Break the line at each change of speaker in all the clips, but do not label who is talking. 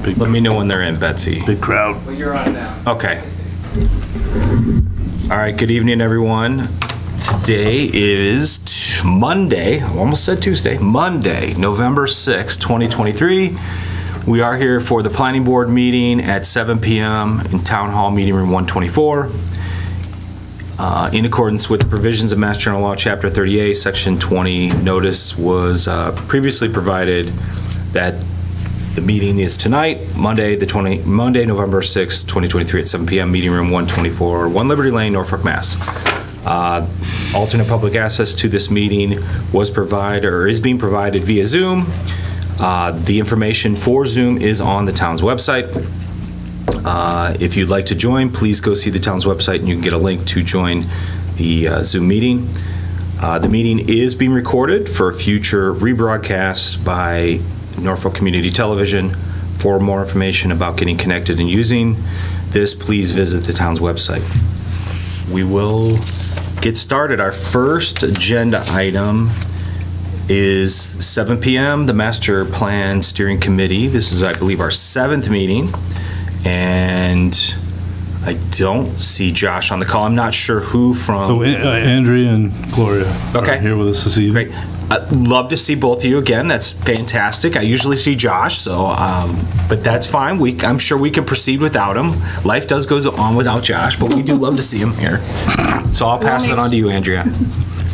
Let me know when they're in, Betsy.
Big crowd.
Well, you're on now.
Okay. All right, good evening, everyone. Today is Monday, I almost said Tuesday, Monday, November 6th, 2023. We are here for the planning board meeting at 7 p.m. in Town Hall Meeting Room 124. In accordance with the provisions of Mass General Law, Chapter 38, Section 20, notice was previously provided that the meeting is tonight, Monday, November 6th, 2023 at 7 p.m., Meeting Room 124, 1 Liberty Lane, Norfolk, Mass. Alternate public access to this meeting was provided or is being provided via Zoom. The information for Zoom is on the town's website. If you'd like to join, please go see the town's website and you can get a link to join the Zoom meeting. The meeting is being recorded for future rebroadcast by Norfolk Community Television. For more information about getting connected and using this, please visit the town's website. We will get started. Our first agenda item is 7 p.m., the Master Plan Steering Committee. This is, I believe, our 7th meeting, and I don't see Josh on the call. I'm not sure who from...
So Andrea and Gloria
Okay.
are here with us this evening.
Great. I'd love to see both of you again. That's fantastic. I usually see Josh, so but that's fine. I'm sure we can proceed without him. Life does go on without Josh, but we do love to see him here. So I'll pass it on to you, Andrea.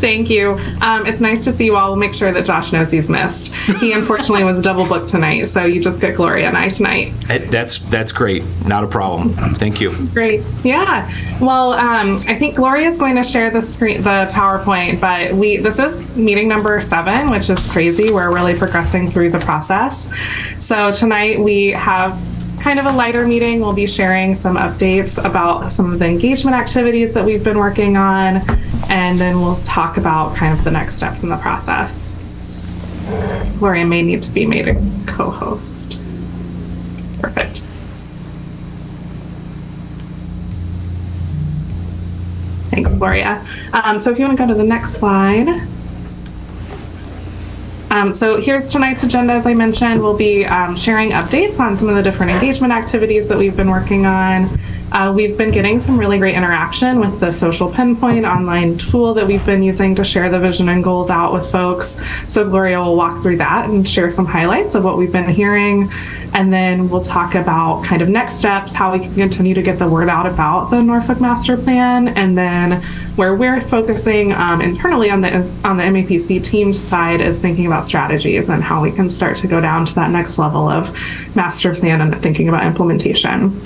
Thank you. It's nice to see you all. We'll make sure that Josh knows he's missed. He unfortunately was double booked tonight, so you just get Gloria and I tonight.
That's great. Not a problem. Thank you.
Great. Yeah. Well, I think Gloria is going to share the PowerPoint, but this is meeting number 7, which is crazy. We're really progressing through the process. So tonight we have kind of a lighter meeting. We'll be sharing some updates about some of the engagement activities that we've been working on, and then we'll talk about kind of the next steps in the process. Gloria may need to be made a co-host. Perfect. Thanks, Gloria. So if you want to go to the next slide. So here's tonight's agenda. As I mentioned, we'll be sharing updates on some of the different engagement activities that we've been working on. We've been getting some really great interaction with the Social Pinpoint online tool that we've been using to share the vision and goals out with folks. So Gloria will walk through that and share some highlights of what we've been hearing. And then we'll talk about kind of next steps, how we can continue to get the word out about the Norfolk Master Plan, and then where we're focusing internally on the MAPC team side is thinking about strategies and how we can start to go down to that next level of master plan and thinking about implementation.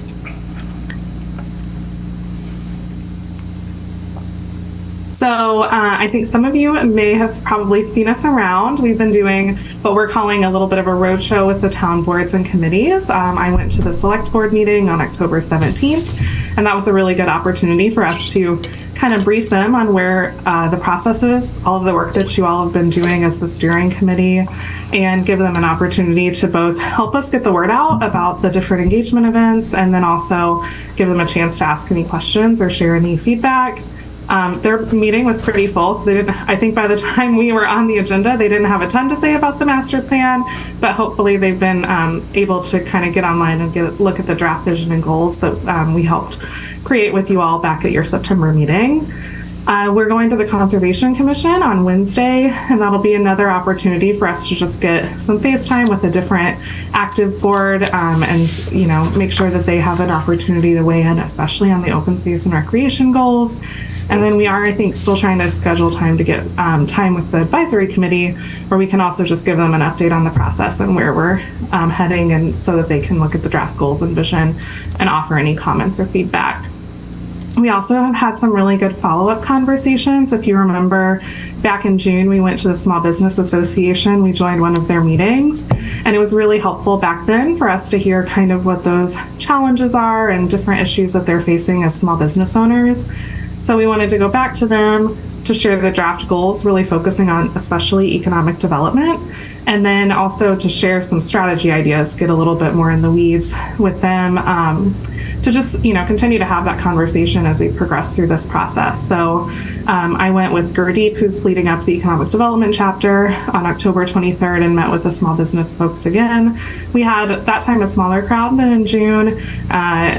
So I think some of you may have probably seen us around. We've been doing what we're calling a little bit of a roadshow with the town boards and committees. I went to the select board meeting on October 17th, and that was a really good opportunity for us to kind of brief them on where the process is, all of the work that you all have been doing as the steering committee, and give them an opportunity to both help us get the word out about the different engagement events, and then also give them a chance to ask any questions or share any feedback. Their meeting was pretty full, so I think by the time we were on the agenda, they didn't have a ton to say about the master plan, but hopefully they've been able to kind of get online and look at the draft vision and goals that we helped create with you all back at your September meeting. We're going to the Conservation Commission on Wednesday, and that'll be another opportunity for us to just get some face time with a different active board and make sure that they have an opportunity to weigh in, especially on the open space and recreation goals. And then we are, I think, still trying to schedule time to get time with the advisory committee, where we can also just give them an update on the process and where we're heading, and so that they can look at the draft goals and vision and offer any comments or feedback. We also have had some really good follow-up conversations. If you remember, back in June, we went to the Small Business Association. We joined one of their meetings, and it was really helpful back then for us to hear kind of what those challenges are and different issues that they're facing as small business owners. So we wanted to go back to them to share the draft goals, really focusing on especially economic development, and then also to share some strategy ideas, get a little bit more in the weeds with them, to just, continue to have that conversation as we progress through this process. So I went with Gurdeep, who's leading up the economic development chapter, on October 23rd and met with the small business folks again. We had at that time a smaller crowd than in June.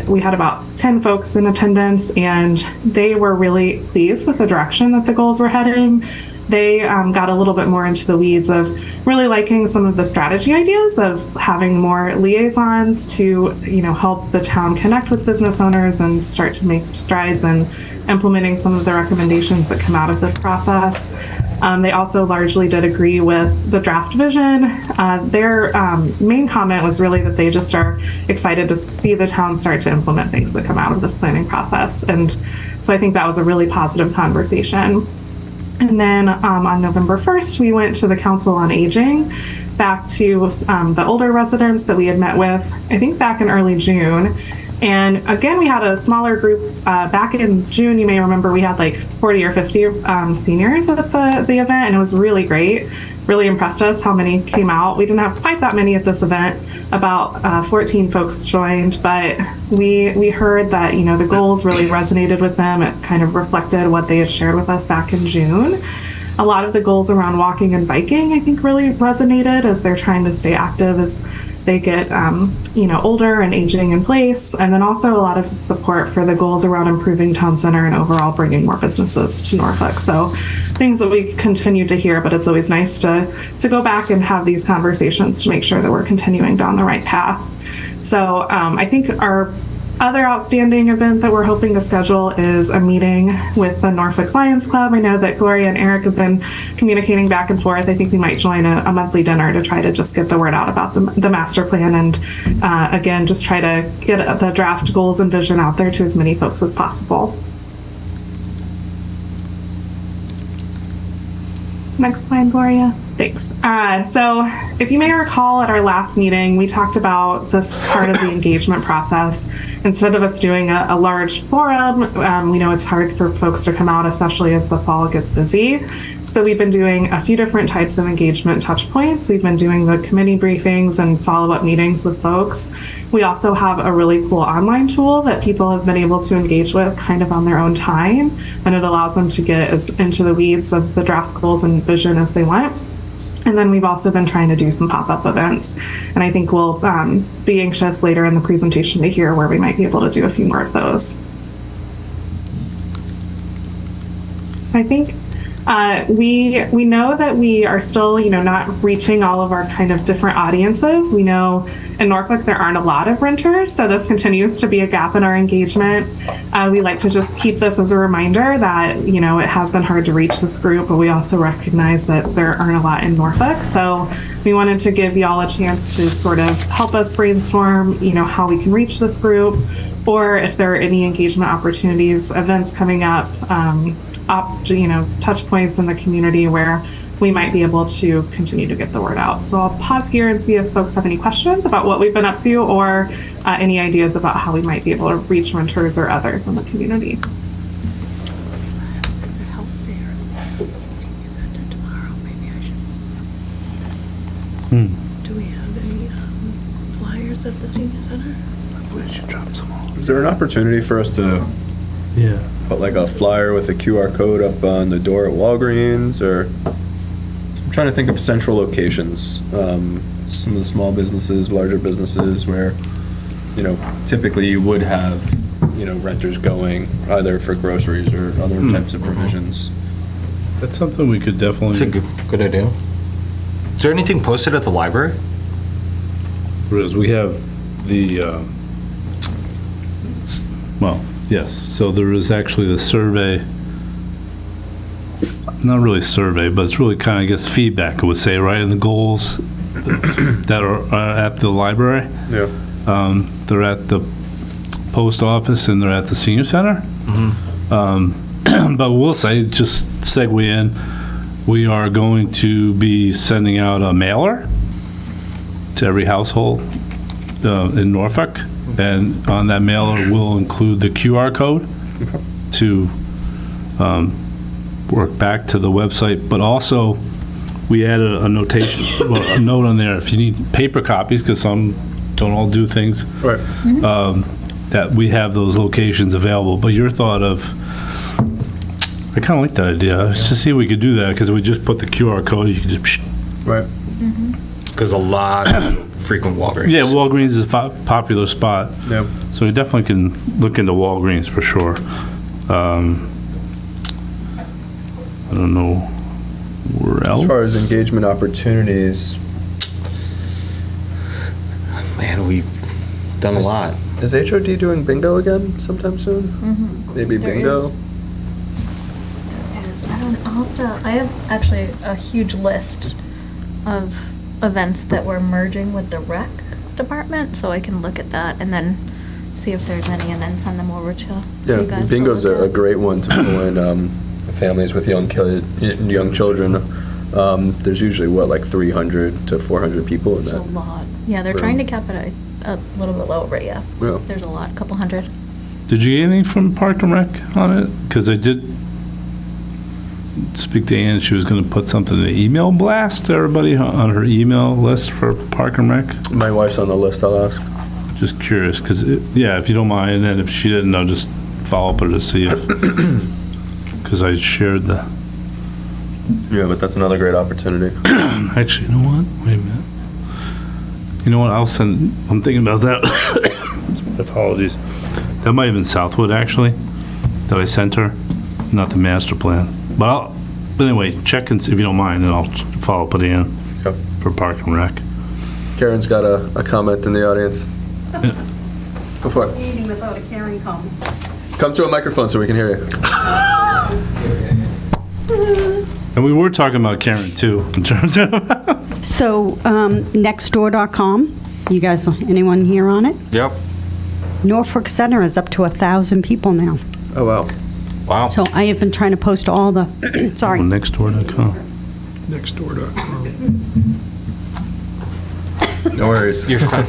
We had about 10 folks in attendance, and they were really pleased with the direction that the goals were heading. They got a little bit more into the weeds of really liking some of the strategy ideas of having more liaisons to, help the town connect with business owners and start to make strides in implementing some of the recommendations that come out of this process. They also largely did agree with the draft vision. Their main comment was really that they just are excited to see the town start to implement things that come out of this planning process. And so I think that was a really positive conversation. And then on November 1st, we went to the Council on Aging, back to the older residents that we had met with, I think back in early June. And again, we had a smaller group. Back in June, you may remember we had like 40 or 50 seniors at the event, and it was really great. Really impressed us how many came out. We didn't have quite that many at this event. About 14 folks joined, but we heard that, the goals really resonated with them. It kind of reflected what they had shared with us back in June. A lot of the goals around walking and biking, I think, really resonated as they're trying to stay active as they get, older and aging in place. And then also a lot of support for the goals around improving town center and overall bringing more businesses to Norfolk. So things that we continue to hear, but it's always nice to go back and have these conversations to make sure that we're continuing down the right path. So I think our other outstanding event that we're hoping to schedule is a meeting with the Norfolk Lions Club. I know that Gloria and Eric have been communicating back and forth. I think we might join a monthly dinner to try to just get the word out about the master plan and again, just try to get the draft goals and vision out there to as many folks as possible. Next slide, Gloria. Thanks. So if you may recall at our last meeting, we talked about this part of the engagement process. Instead of us doing a large forum, we know it's hard for folks to come out, especially as the fall gets busy. So we've been doing a few different types of engagement touch points. We've been doing the committee briefings and follow-up meetings with folks. We also have a really cool online tool that people have been able to engage with kind of on their own time, and it allows them to get as into the weeds of the draft goals and vision as they want. And then we've also been trying to do some pop-up events. And I think we'll be anxious later in the presentation to hear where we might be able to do a few more of those. So I think we know that we are still, not reaching all of our kind of different audiences. We know in Norfolk there aren't a lot of renters, so this continues to be a gap in our engagement. We like to just keep this as a reminder that, it has been hard to reach this group, but we also recognize that there aren't a lot in Norfolk. So we wanted to give y'all a chance to sort of help us brainstorm, how we can reach this group, or if there are any engagement opportunities, events coming up, touch points in the community where we might be able to continue to get the word out. So I'll pause here and see if folks have any questions about what we've been up to or any ideas about how we might be able to reach renters or others in the community.
Do we have any flyers at the senior center?
We should drop some off.
Is there an opportunity for us to
Yeah.
put like a flyer with a QR code up on the door at Walgreens, or I'm trying to think of central locations, some of the small businesses, larger businesses where, typically you would have, renters going either for groceries or other types of provisions.
That's something we could definitely.
It's a good idea. Is there anything posted at the library?
Whereas we have the, yes, so there is actually the survey, not really survey, but it's really kind of, I guess, feedback, I would say, right? And the goals that are at the library,
Yeah.
they're at the post office and they're at the senior center. But we'll say, just segue in, we are going to be sending out a mailer to every household in Norfolk. And on that mailer will include the QR code to work back to the website. But also, we added a notation, a note on there if you need paper copies, because some don't all do things.
Right.
that we have those locations available. But your thought of, I kind of like that idea. Let's just see if we could do that, because we just put the QR code, you can just,
Right.
Because a lot of frequent Walgreens.
yeah, Walgreens is a popular spot.
Yep.
So we definitely can look into Walgreens for sure. I don't know where else.
As far as engagement opportunities,
Man, we've done a lot.
is HOD doing bingo again sometime soon? Maybe
There
bingo?
is. I have actually a huge list of events that we're merging with the rec department, so I can look at that and then see if there's any and then send them over to
Yeah,
you guys. to
bingo's
look
a
at.
great one to pull in families with young children. There's usually, what, like 300 to 400 people in
There's a
that?
lot. Yeah, they're trying to cap it a little bit lower, but yeah.
Yeah.
There's a lot, a couple hundred.
Did you get anything from Park and Rec on it? Because I did speak to Ann, she was going to put something in the email blast to everybody on her email list for Park and Rec.
My wife's on the list, I'll ask.
Just curious, because, yeah, if you don't mind, and then if she didn't, I'll just follow up with her to see if, because I shared the,
Yeah, but that's another great opportunity.
actually, you know what? Wait a minute. You know what, I'll send, I'm thinking about that. Apologies. That might have been Southwood, actually, that I sent her, not the master plan. But anyway, check and see if you don't mind, and I'll follow up with Ann
Yep.
for Park and Rec.
Karen's got a comment in the audience. Go for it.
Meeting without a Karen comment.
Come to a microphone so we can hear you.
And we were talking about Karen, too, in terms of,
So, nextdoor.com, you guys, anyone here on it?
Yep.
Norfolk Center is up to 1,000 people now.
Oh, wow.
Wow.
So I have been trying to post all the, sorry,
nextdoor.com.
No worries.
You're fine.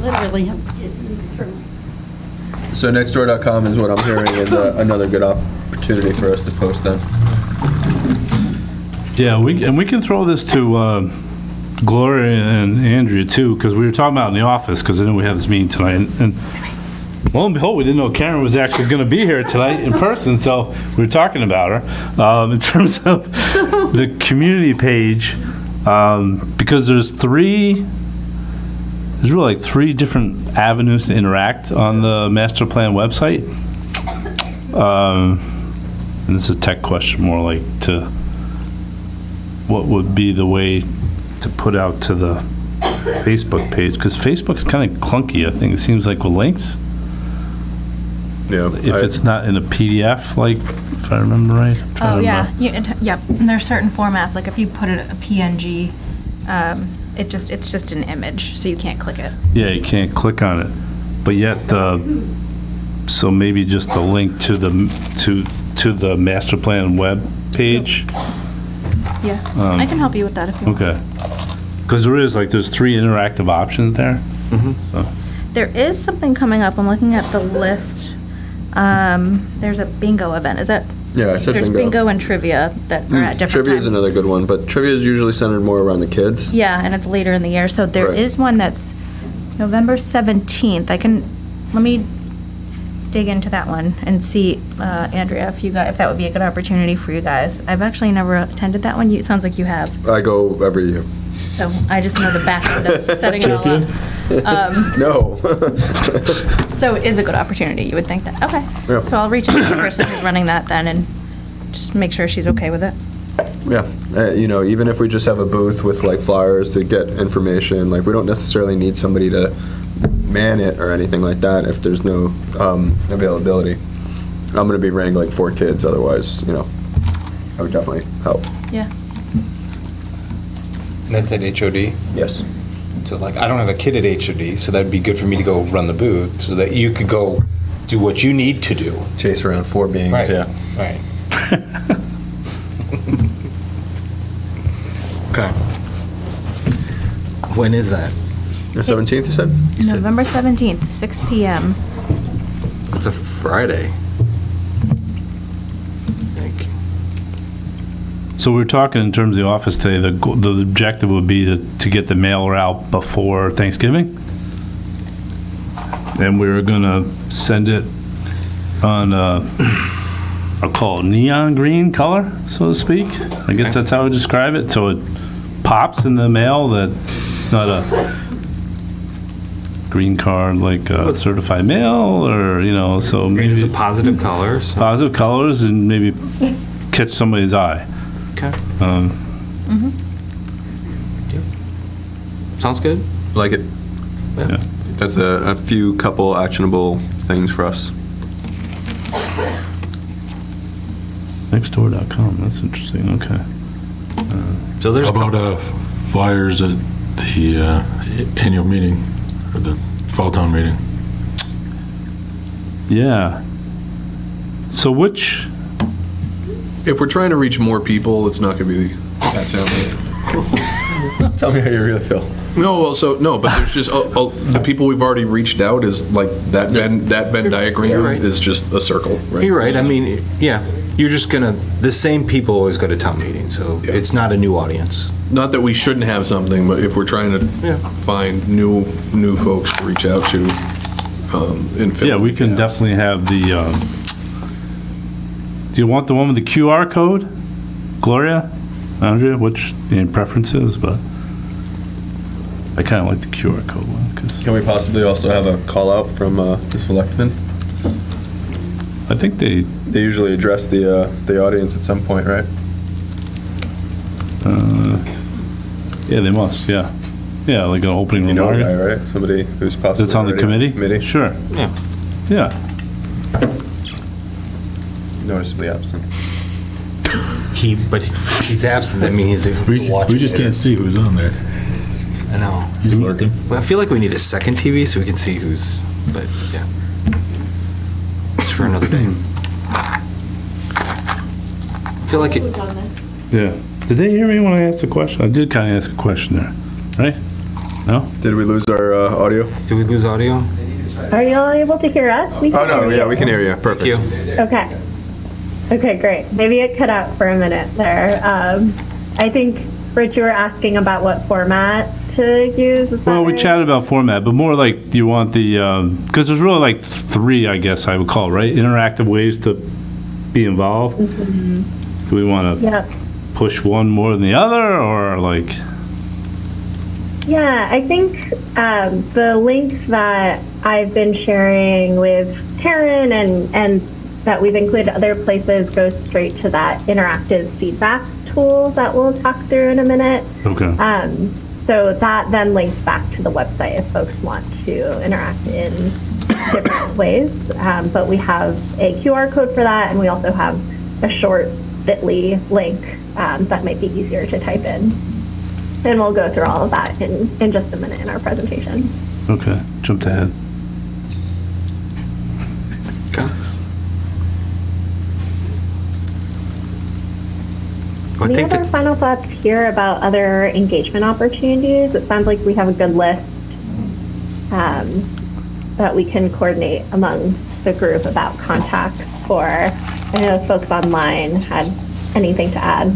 literally.
So nextdoor.com is what I'm hearing is another good opportunity for us to post then.
Yeah, we can throw this to Gloria and Andrea, too, because we were talking about in the office, because I know we have this meeting tonight, and lo and behold, we didn't know Karen was actually going to be here tonight in person, so we were talking about her. In terms of the community page, because there's really like three different avenues to interact on the master plan website. And this is a tech question, more like to what would be the way to put out to the Facebook page, because Facebook's kind of clunky, I think. It seems like with links.
Yeah.
If it's not in a PDF, like, if I remember right. I'm trying
Oh,
to
yeah.
remember.
Yep. And there's certain formats, like if you put it a PNG, it's just an image, so you can't click it.
Yeah, you can't click on it. But yet, so maybe just the link to the master plan web page.
Yeah. I can help you with that if you want.
Okay. Because there's three interactive options there. So,
There is something coming up. I'm looking at the list. There's a bingo event. Is that?
Yeah, I said
There's
bingo.
bingo and trivia that are at different
Trivia is
times.
another good one, but trivia is usually centered more around the kids.
Yeah, and it's later in the year. So there
Right.
is one that's November 17th. Let me dig into that one and see, Andrea, if that would be a good opportunity for you guys. I've actually never attended that one. It sounds like you have.
I go every year.
So I just know the background of setting it all up.
No.
So it is a good opportunity, you would think that. Okay.
Yeah.
So I'll reach out to the person who's running that then and just make sure she's okay with it.
Yeah, even if we just have a booth with like flyers to get information, like we don't necessarily need somebody to man it or anything like that if there's no availability. I'm gonna be wrangling 4 kids, otherwise, I would definitely help.
Yeah.
That's at HOD.
Yes.
So like, I don't have a kid at HOD, so that'd be good for me to go run the booth so that you could go do what you need to do.
Chase around 4 beings,
Right.
yeah.
Right. Okay. When is that?
The 17th, you said?
November 17th, 6 p.m.
It's a Friday. I think.
So we were talking in terms of the office today, the objective would be to get the mailer out before Thanksgiving? and we were gonna send it on, I'll call it neon green color, so to speak. I guess that's how I would describe it, so it pops in the mail that it's not a green card like a certified mail, or, you know, so
Green is a
maybe
positive color. So.
positive colors and maybe catch somebody's eye.
Okay. Yep. Sounds good.
Like it.
Yeah.
That's a few couple actionable things for us.
Nextdoor.com, that's interesting, okay.
So there's
How about flyers at the annual meeting, or the fall town meeting?
Yeah. So which,
If we're trying to reach more people, it's not going to be that sound.
Tell me how you really feel.
No, well, but there's just the people we've already reached out is like that Venn diagram
You're right.
is just a circle, right?
You're right. I mean, yeah, you're just gonna. The same people always go to town meetings, so it's not a new audience.
Not that we shouldn't have something, but if we're trying to find new folks to reach out to, and fill
yeah, we
in
can
gaps.
definitely have the, do you want the one with the QR code? Gloria, Andrea, which your preference is, but I kind of like the QR code one, because
Can we possibly also have a call out from the selectmen?
I think they,
They usually address the audience at some point, right?
yeah, they must, yeah. Yeah, like an opening
You know a
remark.
guy, right? Somebody who's possibly
That's on the
already-
committee? Sure,
Yeah.
yeah.
Noticeably absent.
But he's absent. That means he's
We
watching.
just
it.
can't see who's on there.
I know.
He's lurking.
Well, I feel like we need a second TV so we can see who's. But yeah, it's for another day. I feel like it.
Yeah. Did they hear me when I asked the question? I did kind of ask a question there, right? No?
Did we lose our audio?
Did we lose audio?
Are you all able to hear us? We can
Oh, no,
hear
yeah,
you.
we can hear you. Perfect.
Thank you.
Okay. Okay, great. Maybe it cut out for a minute there. I think, Rich, you were asking about what format to use. Is that
Well, we
right?
chatted about format, but more like, do you want the, because there's really like three, I guess I would call, it, right? Interactive ways to be involved. Do we want to
Yep.
push one more than the other, or like,
Yeah, I think the link that I've been sharing with Taryn and that we've included other places goes straight to that interactive feedback tool that we'll talk through in a minute.
okay.
So that then links back to the website if folks want to interact in different ways. But we have a QR code for that, and we also have a short bit.ly link that might be easier to type in. And we'll go through all of that in just a minute in our presentation.
Okay, jumped ahead.
Okay. I
Any
think
other
that,
final thoughts here about other engagement opportunities? It sounds like we have a good list that we can coordinate among the group about contacts for. I know folks online had anything to add.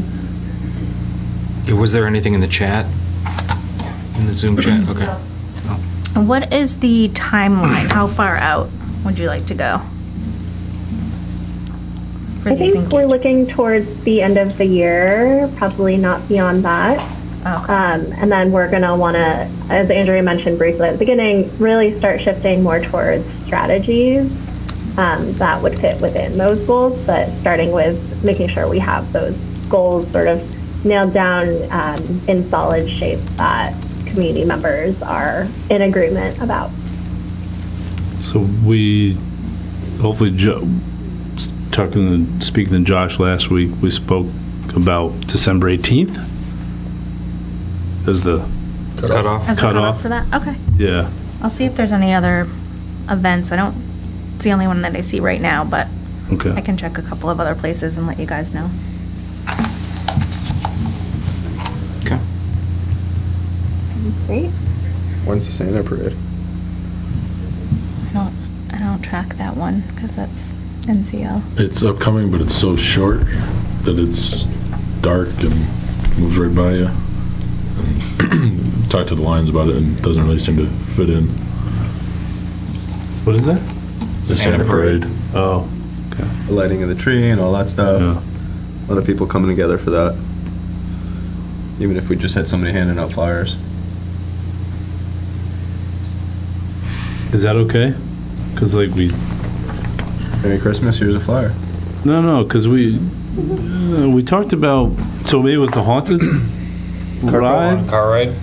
was there anything in the chat? In the Zoom chat? Okay.
What is the timeline? How far out would you like to go? For
I
these
think we're looking towards the end of the year, probably not beyond that.
Okay.
And then we're going to want to, as Andrea mentioned briefly at the beginning, really start shifting more towards strategies that would fit within those goals, but starting with making sure we have those goals sort of nailed down in solid shape that community members are in agreement about.
So we, hopefully, speaking to Josh last week, we spoke about December 18th as the,
Cutoff.
As a
cutoff.
for that? Okay.
yeah,
I'll see if there's any other events. It's the only one that I see right now, but I
okay.
can check a couple of other places and let you guys know.
Okay.
Great.
When's the Santa parade?
I don't track that one because that's NCL.
It's upcoming, but it's so short that it's dark and moves right by you. And talked to the Lions about it, and it doesn't really seem to fit in.
What is that?
The Santa Parade.
Oh,
The lighting of the tree and all that stuff.
yeah.
A lot of people coming together for that. Even if we just had somebody handing out flyers.
Is that okay? Because like
Merry Christmas, here's a flyer.
no, because we talked about, so maybe it was the haunted ride?
Car ride?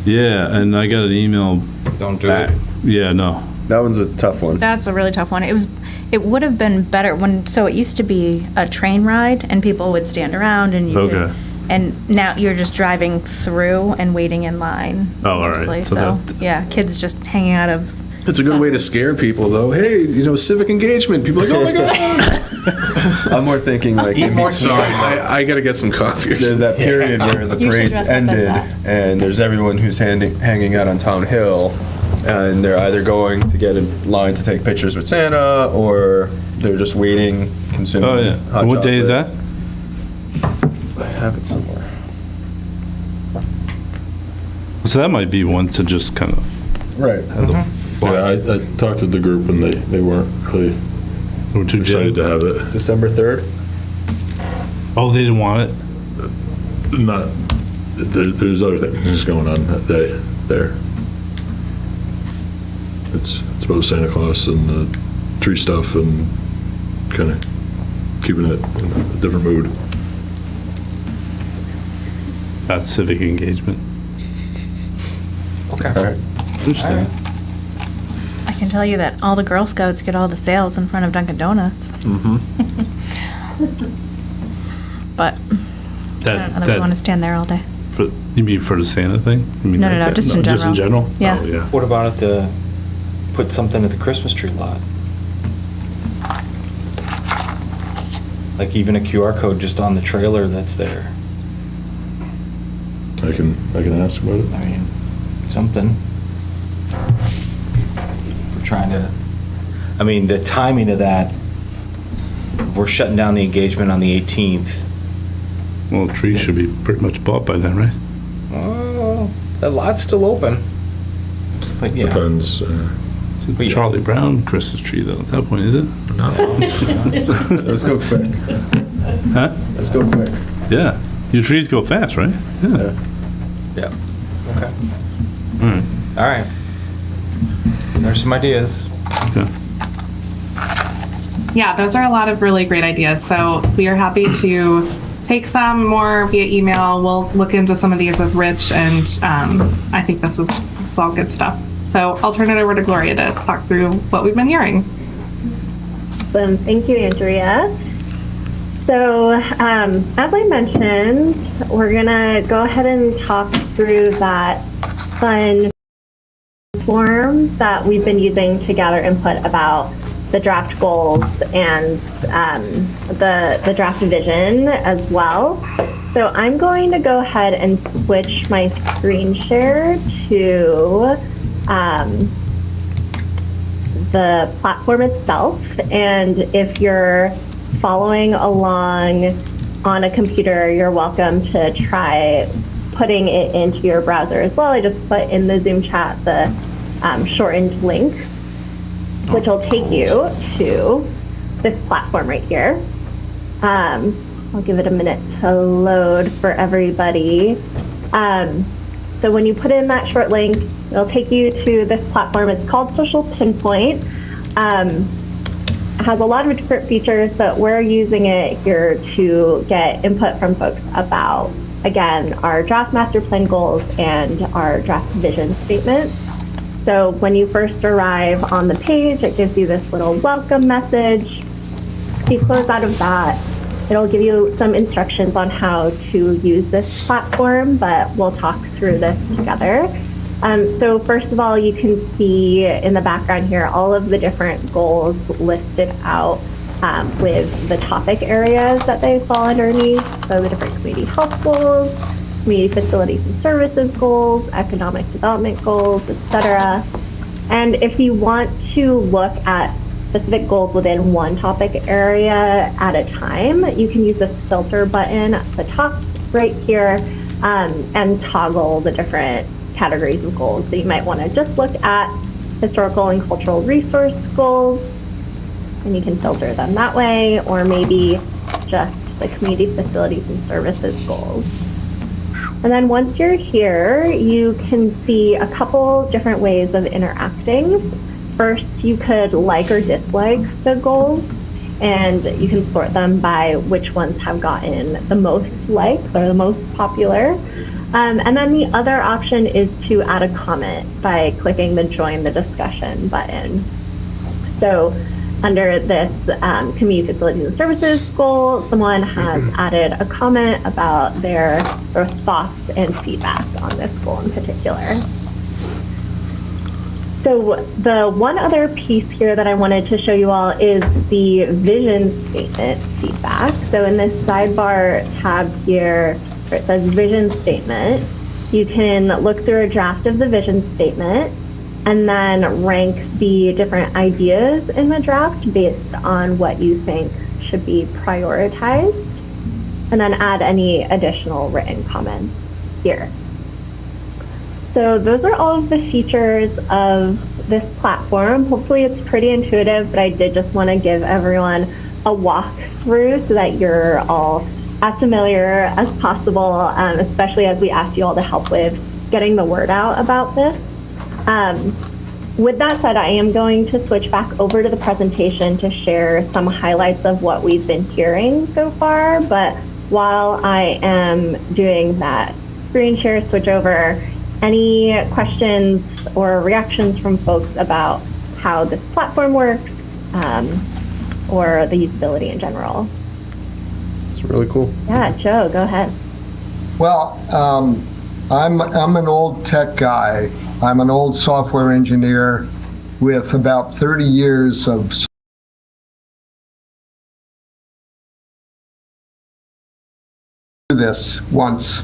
Yeah, and I got an email
Don't do
back.
it.
Yeah, no.
That one's a tough one.
That's a really tough one. It would have been better so it used to be a train ride and people would stand around and
Okay.
and now you're just driving through and waiting in line.
Oh, all right.
mostly.
So
So,
that-
yeah, kids just hanging out of.
It's a good way to scare people, though. Hey, civic engagement. People are like, oh my God.
I'm more thinking like in between.
Sorry, I got to get some coffee or
There's
something.
that period where the
You should
parade's
dress up as
ended
that.
and there's everyone who's hanging out on Town Hill and they're either going to get in line to take pictures with Santa or they're just waiting, consuming
Oh, yeah.
hot
And what day is that?
chocolate. I have it somewhere.
So that might be one to just kind of
Right.
have the
Yeah, I talked with the group and they weren't really
or too
excited to have it.
December 3rd?
Oh, they didn't want it?
Not, there's other things going on that day there. It's about Santa Claus and the tree stuff and kind of keeping it in a different mood.
That's civic engagement.
Okay.
All right.
Interesting.
I can tell you that all the Girl Scouts get all the sales in front of Dunkin' Donuts. But I don't know if we want to stand there all day.
You mean for the Santa thing? You mean
No,
like
no,
that?
just in
Just in
general.
general?
Yeah.
Oh, yeah.
What about put something at the Christmas tree lot? Like even a QR code just on the trailer that's there.
I can ask about it.
I mean, something. We're trying to, I mean, the timing of that, if we're shutting down the engagement on the 18th.
Well, trees should be pretty much bought by then, right?
Oh, the lot's still open. But yeah.
Depends.
It's a
But yeah.
Charlie Brown Christmas tree, though, at that point, is it?
Let's go quick.
Huh?
Let's go quick.
Yeah. Your trees go fast, right? Yeah.
Yeah. Okay. All right. There's some ideas.
Okay.
Yeah, those are a lot of really great ideas. So we are happy to take some more via email. We'll look into some of these with Rich, and I think this is all good stuff. So I'll turn it over to Gloria to talk through what we've been hearing.
Thank you, Andrea. So, as I mentioned, we're gonna go ahead and talk through that fun form that we've been using to gather input about the draft goals and the draft vision as well. So I'm going to go ahead and switch my screen share to the platform itself. And if you're following along on a computer, you're welcome to try putting it into your browser as well. I just put in the Zoom chat the shortened link, which will take you to this platform right here. I'll give it a minute to load for everybody. So when you put in that short link, it'll take you to this platform. It's called Social Pinpoint. It has a lot of different features, but we're using it here to get input from folks about, again, our draft master plan goals and our draft vision statement. So when you first arrive on the page, it gives you this little welcome message. If you close out of that, it'll give you some instructions on how to use this platform, but we'll talk through this together. So first of all, you can see in the background here all of the different goals listed out with the topic areas that they fall underneath. So the different community health goals, community facilities and services goals, economic development goals, etc. And if you want to look at specific goals within one topic area at a time, you can use this filter button at the top right here and toggle the different categories of goals. So you might want to just look at historical and cultural resource goals, and you can filter them that way, or maybe just the community facilities and services goals. And then once you're here, you can see a couple different ways of interacting. First, you could like or dislike the goals, and you can sort them by which ones have gotten the most likes or the most popular. And then the other option is to add a comment by clicking the Join the Discussion button. So under this Community Facilities and Services goal, someone has added a comment about their sort of thoughts and feedback on this goal in particular. So the one other piece here that I wanted to show you all is the vision statement feedback. So in this sidebar tab here, where it says vision statement, you can look through a draft of the vision statement and then rank the different ideas in the draft based on what you think should be prioritized, and then add any additional written comments here. So those are all of the features of this platform. Hopefully it's pretty intuitive, but I did just want to give everyone a walkthrough so that you're all as familiar as possible, especially as we asked you all to help with getting the word out about this. With that said, I am going to switch back over to the presentation to share some highlights of what we've been hearing so far. But while I am doing that screen share switch over, any questions or reactions from folks about how this platform works or the usability in general?
It's really cool.
Yeah, Joe, go ahead.
Well, I'm an old tech guy. I'm an old software engineer with about 30 years of this once,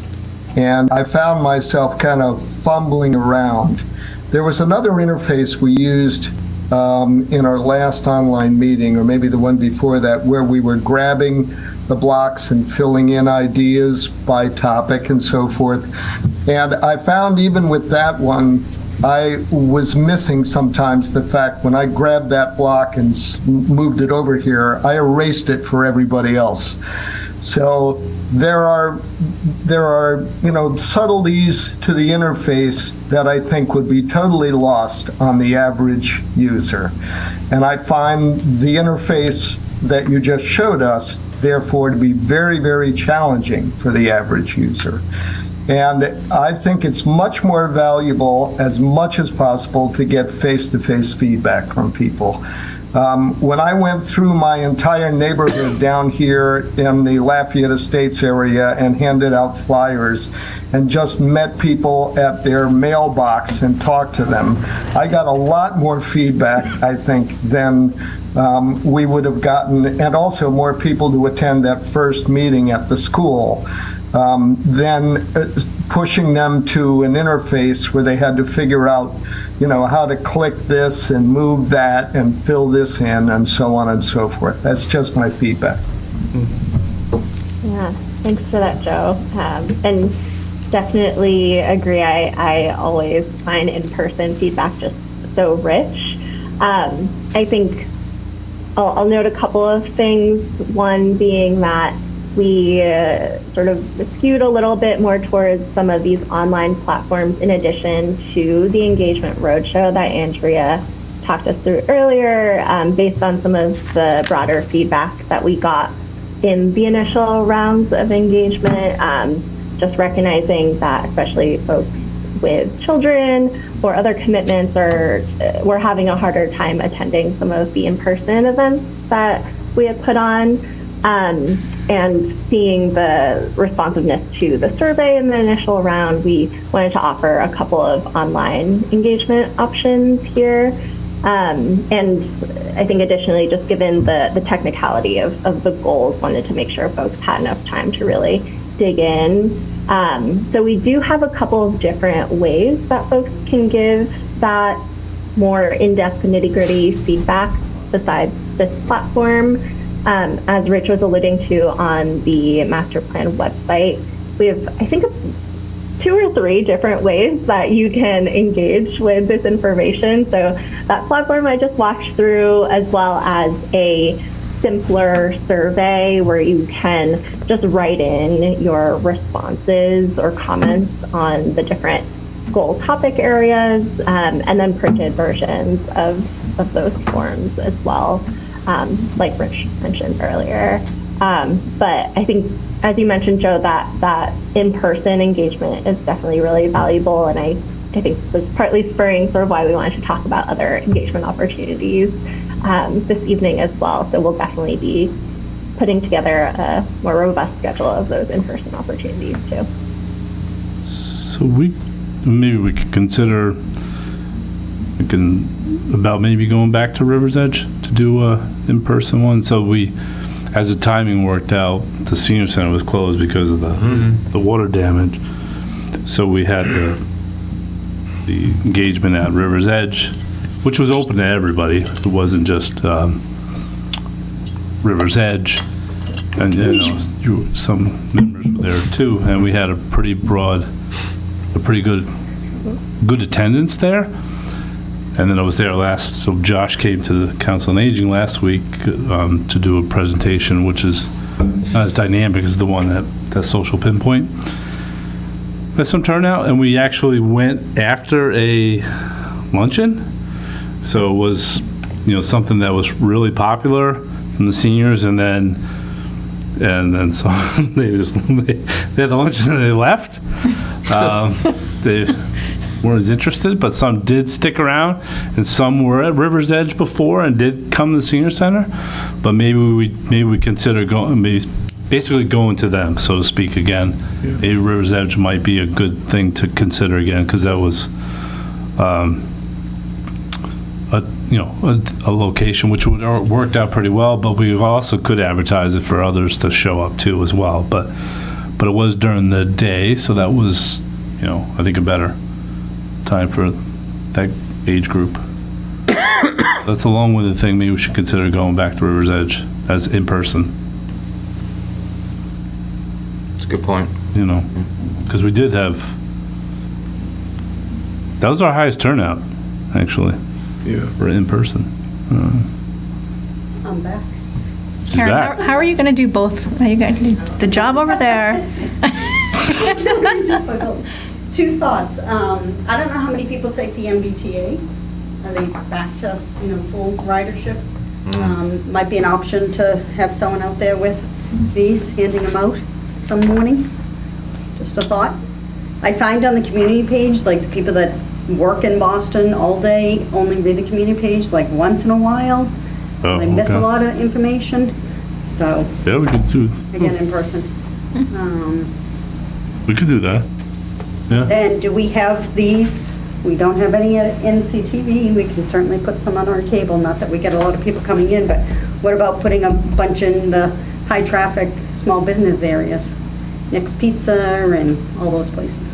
and I found myself kind of fumbling around. There was another interface we used in our last online meeting, or maybe the one before that, where we were grabbing the blocks and filling in ideas by topic and so forth. And I found even with that one, I was missing sometimes the fact when I grabbed that block and moved it over here, I erased it for everybody else. So there are subtleties to the interface that I think would be totally lost on the average user. And I find the interface that you just showed us, therefore, to be very, very challenging for the average user. And I think it's much more valuable, as much as possible, to get face-to-face feedback from people. When I went through my entire neighborhood down here in the Lafayette Estates area and handed out flyers and just met people at their mailbox and talked to them, I got a lot more feedback, I think, than we would have gotten, and also more people to attend that first meeting at the school. Then pushing them to an interface where they had to figure out, how to click this and move that and fill this in and so on and so forth. That's just my feedback.
Yeah, thanks for that, Joe. And definitely agree. I always find in-person feedback just so rich. I think I'll note a couple of things. One being that we sort of skewed a little bit more towards some of these online platforms in addition to the engagement roadshow that Andrea talked us through earlier, based on some of the broader feedback that we got in the initial rounds of engagement, just recognizing that especially folks with children or other commitments were having a harder time attending some of the in-person events that we had put on. And seeing the responsiveness to the survey in the initial round, we wanted to offer a couple of online engagement options here. And I think additionally, just given the technicality of the goals, wanted to make sure folks had enough time to really dig in. So we do have a couple of different ways that folks can give that more in-depth nitty-gritty feedback besides this platform. As Rich was alluding to on the master plan website, we have, I think, 2 or 3 different ways that you can engage with this information. So that platform I just walked through, as well as a simpler survey where you can just write in your responses or comments on the different goal topic areas, and then printed versions of those forms as well, like Rich mentioned earlier. But I think, as you mentioned, Joe, that in-person engagement is definitely really valuable, and I think was partly spurring sort of why we wanted to talk about other engagement opportunities this evening as well. So we'll definitely be putting together a more robust schedule of those in-person opportunities too.
So maybe we could consider about maybe going back to River's Edge to do a in-person one. So as the timing worked out, the senior center was closed because of the water damage. So we had the engagement at River's Edge, which was open to everybody. It wasn't just River's Edge, and some members were there too. And we had a pretty good attendance there. And then I was there so Josh came to the Council on Aging last week to do a presentation, which is not as dynamic as the one that Social Pinpoint. There's some turnout, and we actually went after a luncheon. So it was, something that was really popular from the seniors, and then so they had the luncheon and they left. They weren't as interested, but some did stick around, and some were at River's Edge before and did come to the senior center. But maybe we consider basically going to them, so to speak, again. Yeah. Maybe River's Edge might be a good thing to consider again, because that was a location which worked out pretty well. But we also could advertise it for others to show up too as well. But it was during the day, so that was I think a better time for that age group. That's a long-winded thing. Maybe we should consider going back to River's Edge as in person.
That's a good point.
Because we did have, that was our highest turnout, actually.
Yeah.
For in person.
I'm back.
She's
Karen,
back.
how are you going to do both? Are you going to do the job over there?
It's really difficult. 2 thoughts. I don't know how many people take the MBTA. Are they back to, full ridership? Might be an option to have someone out there with these, handing them out some morning. Just a thought. I find on the community page, like the people that work in Boston all day only read the community page like once in a while. So they miss a lot of information. So,
yeah, we could do.
Again, in person.
We could do that. Yeah.
And do we have these? We don't have any at NCTV. We can certainly put some on our table. Not that we get a lot of people coming in, but what about putting a bunch in the high traffic small business areas? Nick's Pizza and all those places.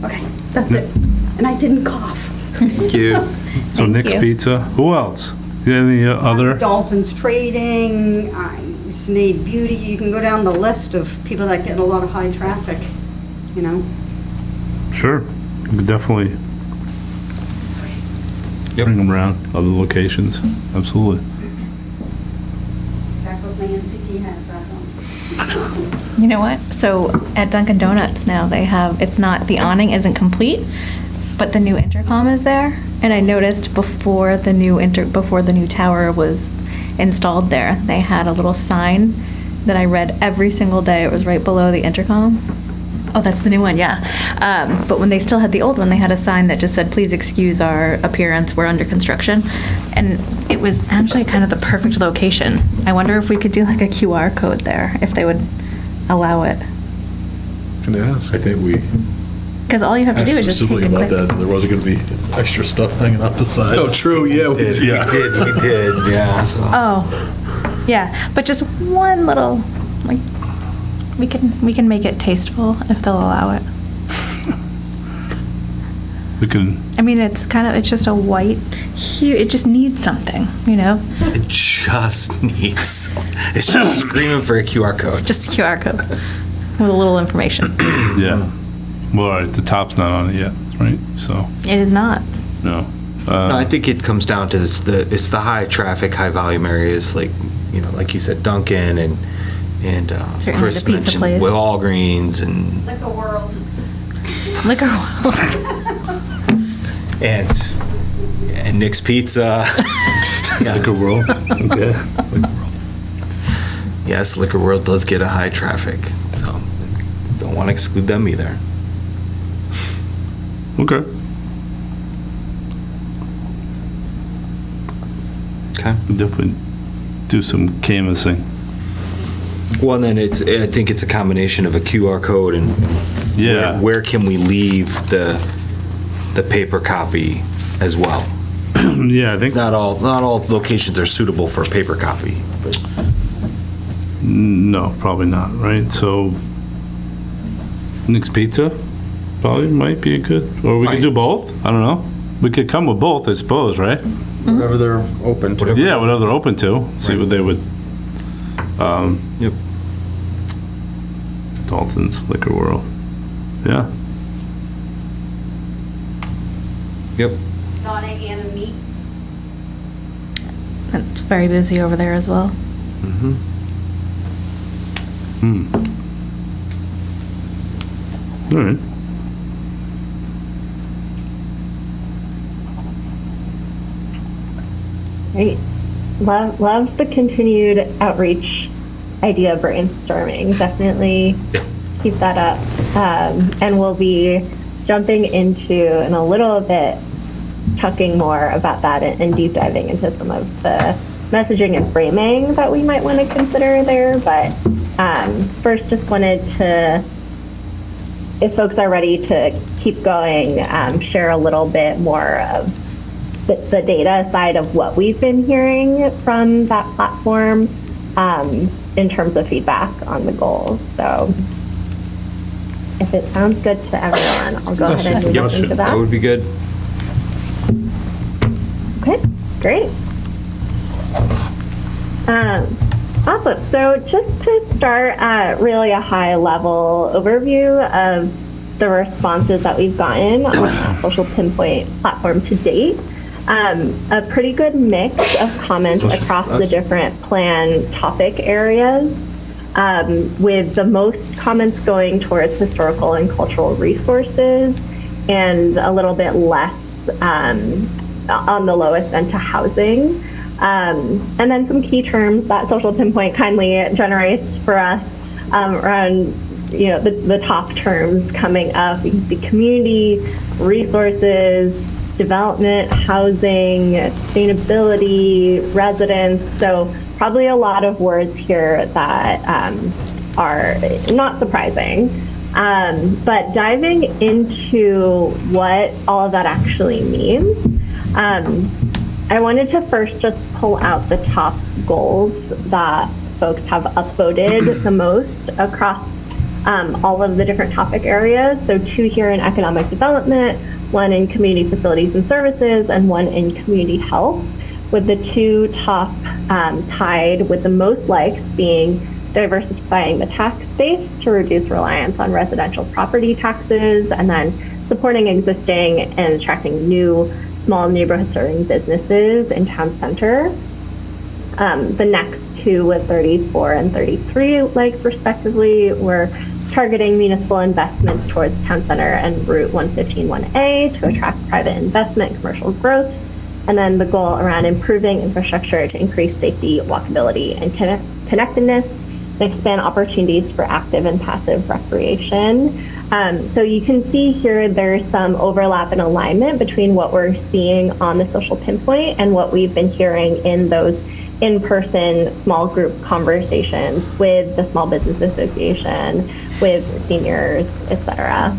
Okay, that's it. And I didn't cough.
Thank you.
So
Thank
Nick's
you.
Pizza. Who else? You got any other?
Dalton's Trading, Sneed Beauty. You can go down the list of people that get a lot of high traffic,
Sure. We could definitely bring them around other locations. Absolutely.
Back with my NCT hat back on.
You know what? So at Dunkin' Donuts now they have, the awning isn't complete, but the new intercom is there. And I noticed before the new tower was installed there, they had a little sign that I read every single day. It was right below the intercom. Oh, that's the new one, yeah. But when they still had the old one, they had a sign that just said, "Please excuse our appearance, we're under construction." And it was actually kind of the perfect location. I wonder if we could do like a QR code there, if they would allow it.
Can I ask? I think we
Because all you have to do
asked
is just take
specifically
a
about
quick.
that. There wasn't going to be extra stuff hanging off the sides.
Oh, true, yeah.
We did, yeah. So.
Oh, yeah, but just one little, like, we can make it tasteful if they'll allow it.
We can.
I mean, it's just a white hue. It just needs something,
It just needs, it's just screaming for a QR code.
Just a QR code. with a little information.
Yeah. Well, the top's not on it yet, right? So,
It is not.
no.
No, I think it comes down to it's the high traffic, high volume areas, like, like you said, Dunkin' and
Certainly
Chris
the pizza
mentioned
place.
Walgreens and
Liquor World.
Liquor.
and Nick's Pizza. Yes.
Liquor World. Okay.
Yes, Liquor World does get a high traffic, so don't want to exclude them either.
Okay.
Okay.
Definitely do some canvassing.
Well, then I think it's a combination of a QR code and
Yeah.
where can we leave the paper copy as well.
Yeah, I think
It's not all locations are suitable for a paper copy. But
no, probably not, right? So Nick's Pizza probably might be a good, or we could
Right.
do both. I don't know. We could come with both, I suppose, right?
Whatever they're open to.
Yeah, whatever they're open to. See what they would.
Yep.
Dalton's Liquor World. Yeah.
Yep.
Donna, Anna, me.
It's very busy over there as well.
All right.
Great. Love the continued outreach idea brainstorming. Definitely keep that up. And we'll be jumping into, in a little bit, talking more about that and deep diving into some of the messaging and framing that we might want to consider there. But first, just wanted to, if folks are ready to keep going, share a little bit more of the data side of what we've been hearing from that platform in terms of feedback on the goals. So if it sounds good to everyone, I'll go ahead and move into that.
That would be good.
Okay, great. Awesome. So just to start, really a high-level overview of the responses that we've gotten on our Social Pinpoint platform to date. A pretty good mix of comments across the different plan topic areas, with the most comments going towards historical and cultural resources and a little bit less on the lowest end to housing. And then some key terms that Social Pinpoint kindly generates for us around the top terms coming up. You can see community, resources, development, housing, sustainability, residents. So probably a lot of words here that are not surprising. But diving into what all of that actually means, I wanted to first just pull out the top goals that folks have upvoted the most across all of the different topic areas. So 2 here in economic development, 1 in community facilities and services, and 1 in community health, with the 2 top tied with the most likes being diversifying the tax base to reduce reliance on residential property taxes, and then supporting existing and attracting new small neighborhood serving businesses in town center. The next 2 with 34 and 33 likes respectively were targeting municipal investments towards town center and Route 115-1A to attract private investment and commercial growth. And then the goal around improving infrastructure to increase safety, walkability, and connectedness, and expand opportunities for active and passive recreation. So you can see here there's some overlap and alignment between what we're seeing on the Social Pinpoint and what we've been hearing in those in-person small group conversations with the Small Business Association, with seniors, etc.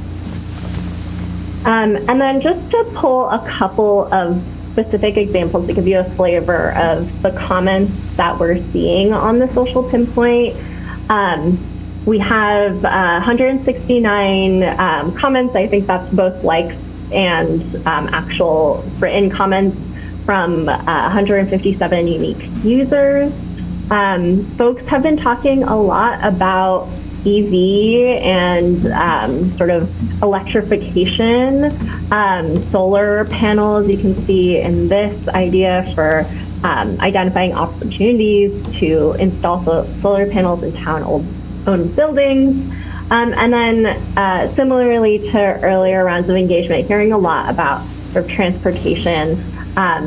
And then just to pull a couple of specific examples to give you a flavor of the comments that we're seeing on the Social Pinpoint. We have 169 comments. I think that's both likes and actual written comments from 157 unique users. Folks have been talking a lot about EV and sort of electrification, solar panels. You can see in this idea for identifying opportunities to install solar panels in town-owned buildings. And then similarly to earlier rounds of engagement, hearing a lot about sort of transportation,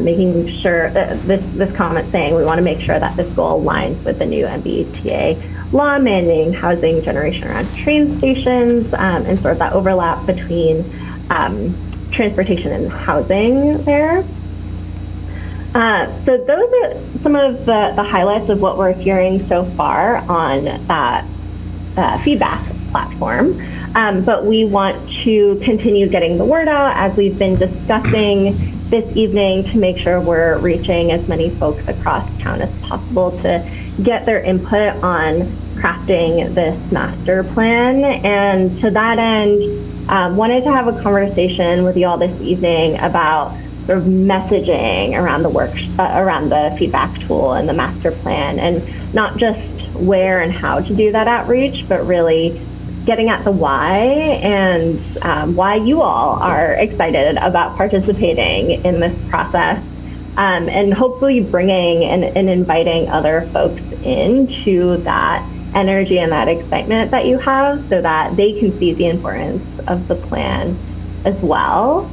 making sure that this comment saying we want to make sure that this goal aligns with the new MBTA law mandating housing generation around train stations, and sort of that overlap between transportation and housing there. So those are some of the highlights of what we're hearing so far on that feedback platform. But we want to continue getting the word out as we've been discussing this evening to make sure we're reaching as many folks across town as possible to get their input on crafting this master plan. And to that end, wanted to have a conversation with you all this evening about sort of messaging around around the feedback tool and the master plan, and not just where and how to do that outreach, but really getting at the why and why you all are excited about participating in this process, and hopefully bringing and inviting other folks into that energy and that excitement that you have so that they can see the importance of the plan as well.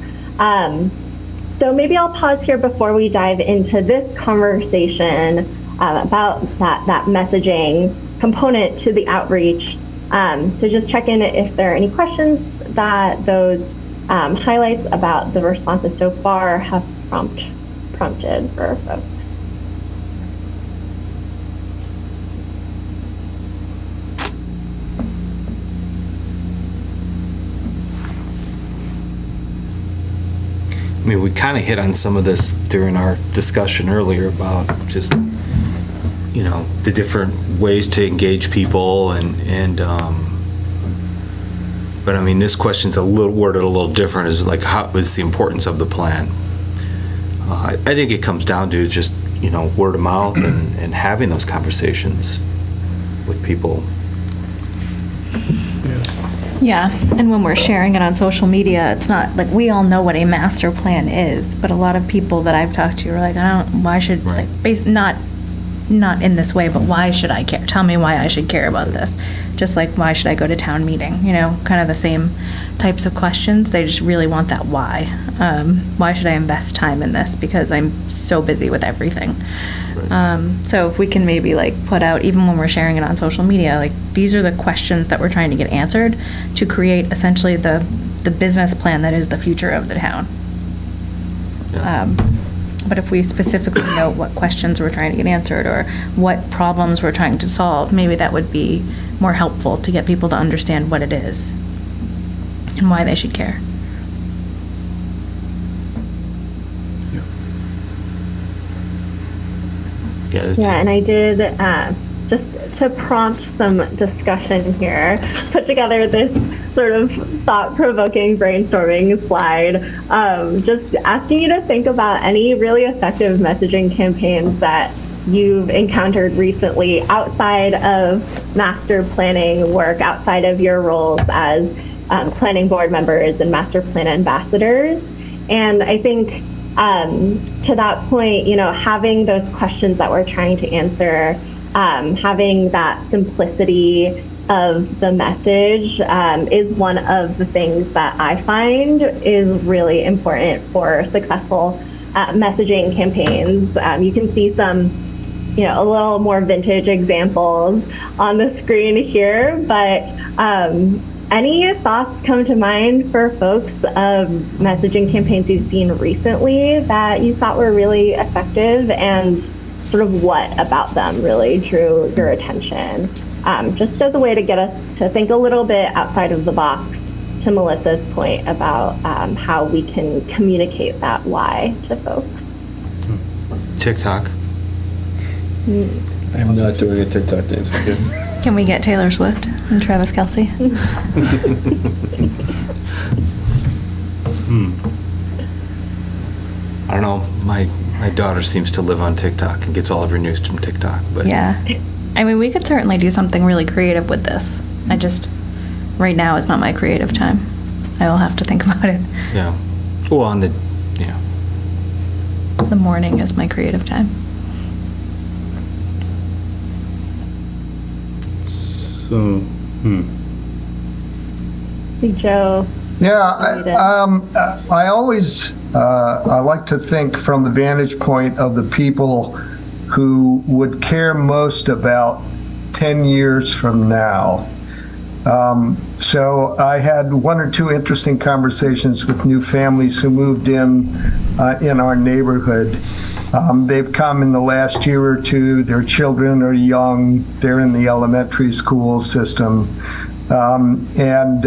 So maybe I'll pause here before we dive into this conversation about that messaging component to the outreach. So just check in if there are any questions that those highlights about the responses so far have prompted for folks.
I mean, we kind of hit on some of this during our discussion earlier about just, you know, the different ways to engage people but I mean, this question's worded a little different, is like, how is the importance of the plan? I think it comes down to just, you know, word of mouth and having those conversations with people.
Yeah, and when we're sharing it on social media, it's not, like, we all know what a master plan is, but a lot of people that I've talked to are like, why should,
Right.
like, not in this way, but why should I care? Tell me why I should care about this. Just like, why should I go to town meeting? You know, kind of the same types of questions. They just really want that why. Why should I invest time in this? Because I'm so busy with everything. So if we can maybe like put out, even when we're sharing it on social media, like, these are the questions that we're trying to get answered to create essentially the business plan that is the future of the town.
Yeah.
But if we specifically know what questions we're trying to get answered or what problems we're trying to solve, maybe that would be more helpful to get people to understand what it is and why they should care.
Yeah, and I did, just to prompt some discussion here, put together this sort of thought-provoking brainstorming slide, just asking you to think about any really effective messaging campaigns that you've encountered recently outside of master planning work, outside of your roles as planning board members and master plan ambassadors. And I think to that point, you know, having those questions that we're trying to answer, having that simplicity of the message is one of the things that I find is really important for successful messaging campaigns. You can see some, you know, a little more vintage examples on the screen here, but any thoughts come to mind for folks of messaging campaigns you've seen recently that you thought were really effective, and sort of what about them really drew your attention? Just as a way to get us to think a little bit outside of the box, to Melissa's point about how we can communicate that why to folks.
TikTok.
I'm not doing a TikTok dance with you.
Can we get Taylor Swift and Travis Kelce?
I don't know. My daughter seems to live on TikTok and gets all of her news from TikTok. But
Yeah. I mean, we could certainly do something really creative with this. I just, right now is not my creative time. I will have to think about it.
Yeah. Well, on the, yeah.
The morning is my creative time.
So,
See, Joe.
Yeah, I always, I like to think from the vantage point of the people who would care most about 10 years from now. So I had one or two interesting conversations with new families who moved in our neighborhood. They've come in the last year or two, their children are young, they're in the elementary school system. And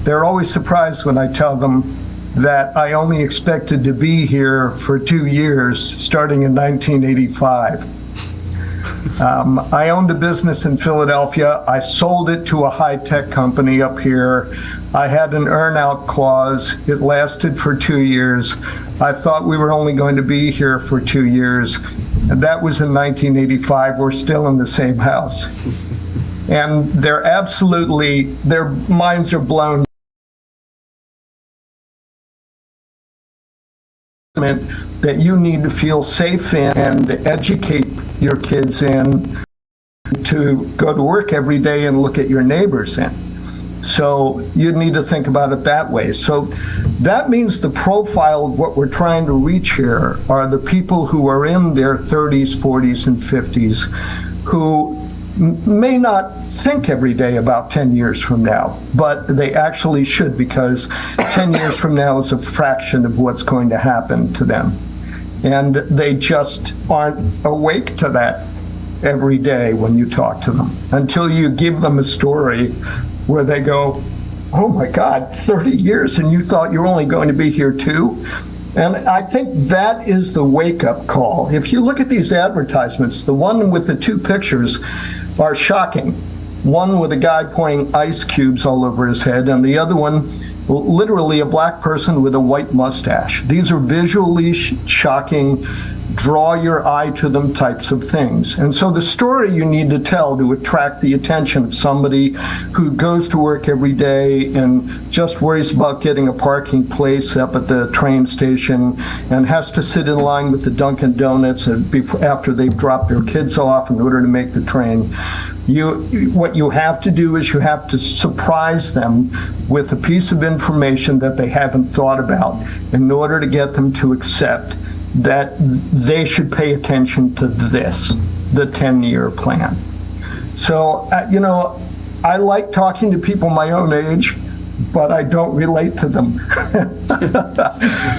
they're always surprised when I tell them that I only expected to be here for 2 years, starting in 1985. I owned a business in Philadelphia. I sold it to a high-tech company up here. I had an earn-out clause. It lasted for 2 years. I thought we were only going to be here for 2 years. And that was in 1985. We're still in the same house. And they're absolutely, their minds are blown that you need to feel safe in and educate your kids in, to go to work every day and look at your neighbors in. So you need to think about it that way. So that means the profile of what we're trying to reach here are the people who are in their 30s, 40s, and 50s who may not think every day about 10 years from now, but they actually should, because 10 years from now is a fraction of what's going to happen to them. And they just aren't awake to that every day when you talk to them, until you give them a story where they go, oh my God, 30 years and you thought you were only going to be here 2? And I think that is the wake-up call. If you look at these advertisements, the one with the 2 pictures are shocking. One with a guy pouring ice cubes all over his head, and the other one, literally a black person with a white mustache. These are visually shocking, draw your eye to them types of things. And so the story you need to tell to attract the attention of somebody who goes to work every day and just worries about getting a parking place up at the train station and has to sit in line with the Dunkin' Donuts after they've dropped their kids off in order to make the train. What you have to do is you have to surprise them with a piece of information that they haven't thought about in order to get them to accept that they should pay attention to this, the 10-year plan. So, I like talking to people my own age, but I don't relate to them.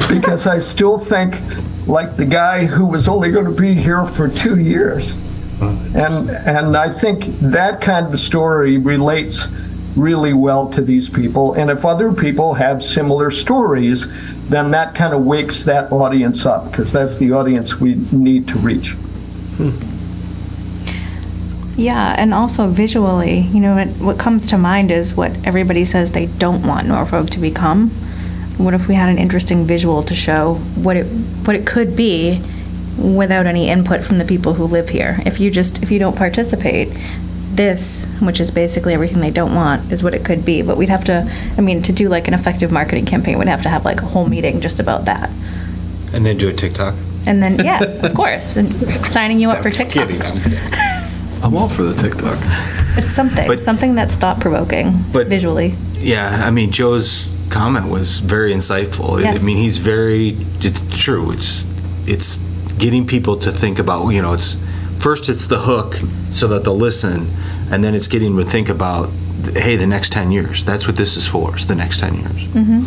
Because I still think like the guy who was only going to be here for 2 years. And I think that kind of a story relates really well to these people. And if other people have similar stories, then that kind of wakes that audience up, because that's the audience we need to reach.
Yeah, and also visually, what comes to mind is what everybody says they don't want Norfolk to become. What if we had an interesting visual to show what it could be without any input from the people who live here? If you don't participate, this, which is basically everything they don't want, is what it could be. But we'd have to, to do like an effective marketing campaign, we'd have to have like a whole meeting just about that.
And then do a TikTok.
And then, yeah, of course, and signing you up for
Just kidding,
TikToks.
I'm kidding.
I'm all for the TikTok.
It's something that's thought-provoking
But-
visually.
Yeah, Joe's comment was very insightful.
Yes.
It's true. It's getting people to think about, it's the hook so that they'll listen, and then it's getting them to think about, hey, the next 10 years. That's what this is for, is the next 10 years.
Mm-hmm.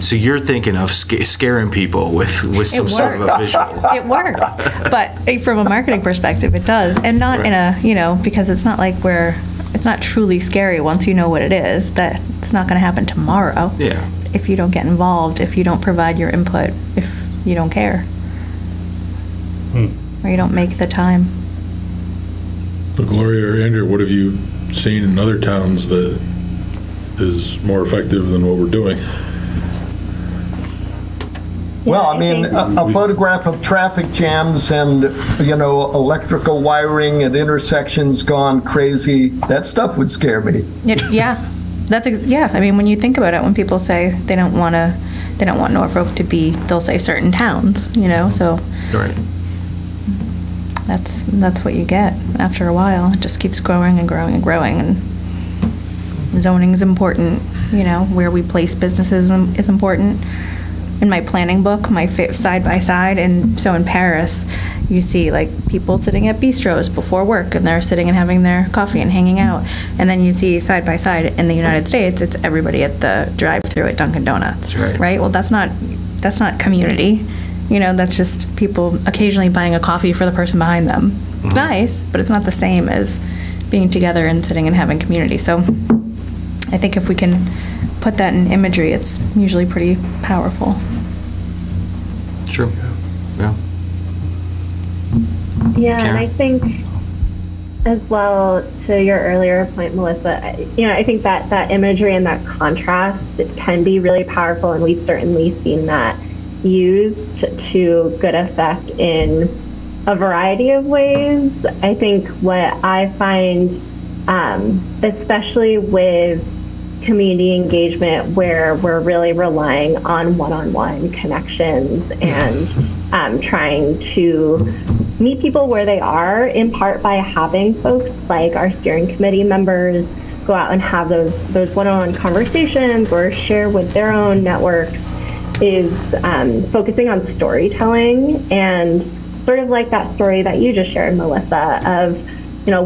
So you're thinking of scaring people with some sort of a visual.
It works, but from a marketing perspective, it does, and not in a, because it's not like it's not truly scary once you know what it is, that it's not going to happen tomorrow.
Yeah.
If you don't get involved, if you don't provide your input, if you don't care, or you don't make the time.
But Gloria or Andrew, what have you seen in other towns that is more effective than what we're doing?
Well, I
I
mean,
think-
a photograph of traffic jams and, electrical wiring at intersections gone crazy, that stuff would scare me.
Yeah, yeah. I mean, when you think about it, when people say they don't want Norfolk to be, they'll say certain towns, so
Right.
that's what you get after a while. It just keeps growing and growing and growing, and zoning's important, where we place businesses is important. In my planning book, my side by side, and so in Paris, you see like people sitting at bistros before work, and they're sitting and having their coffee and hanging out. And then you see side by side in the United States, it's everybody at the drive-through at Dunkin' Donuts.
That's right.
Right? Well, that's not community. That's just people occasionally buying a coffee for the person behind them. It's nice, but it's not the same as being together and sitting and having community. So I think if we can put that in imagery, it's usually pretty powerful.
True. Yeah.
Yeah,
Karen?
and I think as well, to your earlier point, Melissa, I think that imagery and that contrast can be really powerful, and we've certainly seen that used to good effect in a variety of ways. I think what I find, especially with community engagement, where we're really relying on one-on-one connections and trying to meet people where they are, in part by having folks like our steering committee members go out and have those one-on-one conversations or share with their own networks, is focusing on storytelling, and sort of like that story that you just shared, Melissa, of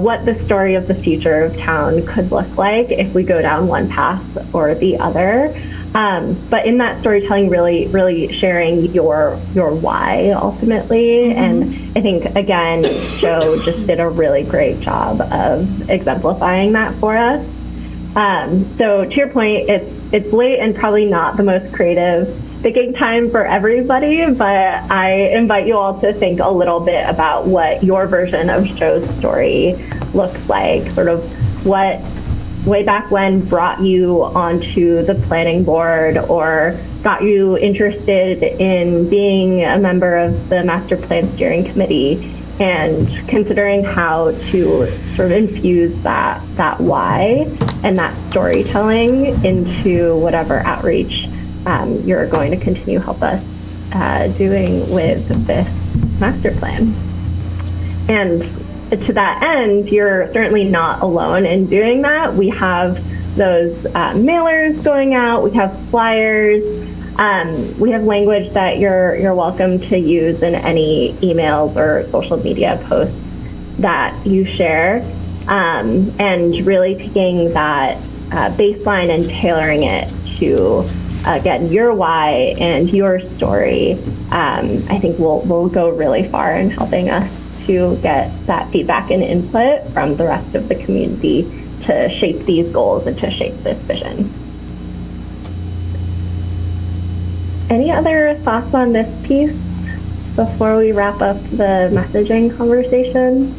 what the story of the future of town could look like if we go down one path or the other. But in that storytelling, really sharing your why ultimately. And I think, again, Joe just did a really great job of exemplifying that for us. So to your point, it's late and probably not the most creative picking time for everybody, but I invite you all to think a little bit about what your version of Joe's story looks like, sort of what way back when brought you onto the planning board or got you interested in being a member of the master plan steering committee, and considering how to sort of infuse that why and that storytelling into whatever outreach you're going to continue help us doing with this master plan. And to that end, you're certainly not alone in doing that. We have those mailers going out. We have flyers. We have language that you're welcome to use in any emails or social media posts that you share, and really taking that baseline and tailoring it to, again, your why and your story. I think will go really far in helping us to get that feedback and input from the rest of the community to shape these goals and to shape this vision. Any other thoughts on this piece before we wrap up the messaging conversation?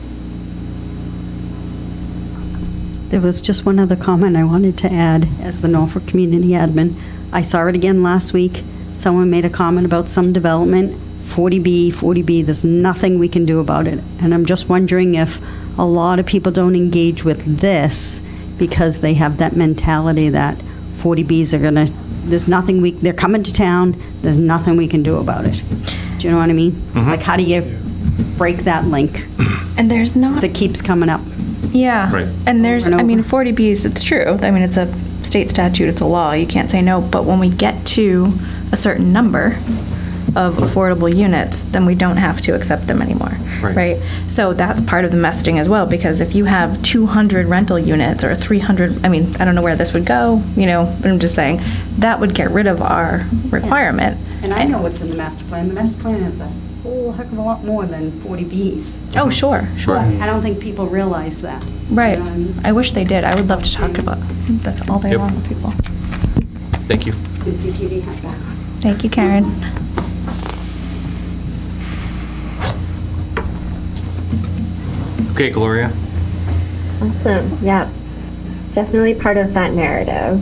There was just one other comment I wanted to add as the Norfolk community admin. I saw it again last week. Someone made a comment about some development, 40B, there's nothing we can do about it. And I'm just wondering if a lot of people don't engage with this because they have that mentality that 40Bs are gonna, they're coming to town, there's nothing we can do about it. Do you know what I mean? Like, how do you break that link?
And there's not.
It keeps coming up.
Yeah.
Right.
And there's,
Over and
I mean,
over.
40Bs, it's true. I mean, it's a state statute, it's a law, you can't say no. But when we get to a certain number of affordable units, then we don't have to accept them anymore.
Right.
So that's part of the messaging as well, because if you have 200 rental units or 300, I mean, I don't know where this would go, but I'm just saying, that would get rid of our requirement.
And I know what's in the master plan. The master plan has a whole heck of a lot more than 40Bs.
Oh, sure.
But I don't think people realize that.
Right.
You know what I mean?
I wish they did. I would love to talk about, that's all day
Yep.
long with people.
Thank you.
NCTV had that.
Thank you, Karen.
Okay, Gloria.
Awesome. Yeah, definitely part of that narrative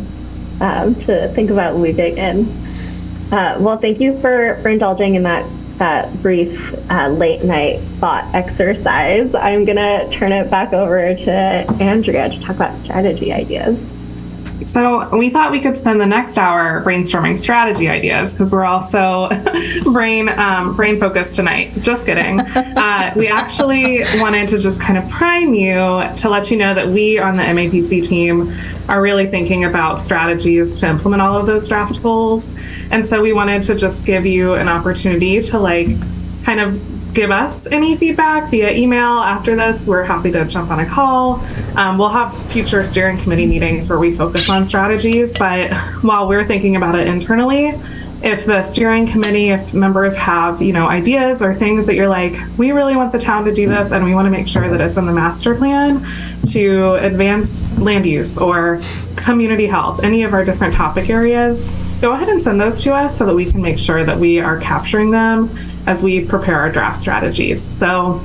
to think about weaving in. Well, thank you for indulging in that brief late night thought exercise. I'm going to turn it back over to Andrea to talk about strategy ideas.
So we thought we could spend the next hour brainstorming strategy ideas because we're all so brain focused tonight. Just kidding. We actually wanted to just kind of prime you to let you know that we on the MAPC team are really thinking about strategies to implement all of those draft goals. And so we wanted to just give you an opportunity to kind of give us any feedback via email after this. We're happy to jump on a call. We'll have future steering committee meetings where we focus on strategies, but while we're thinking about it internally, if the steering committee, if members have, ideas or things that you're like, we really want the town to do this and we want to make sure that it's in the master plan to advance land use or community health, any of our different topic areas, go ahead and send those to us so that we can make sure that we are capturing them as we prepare our draft strategies. So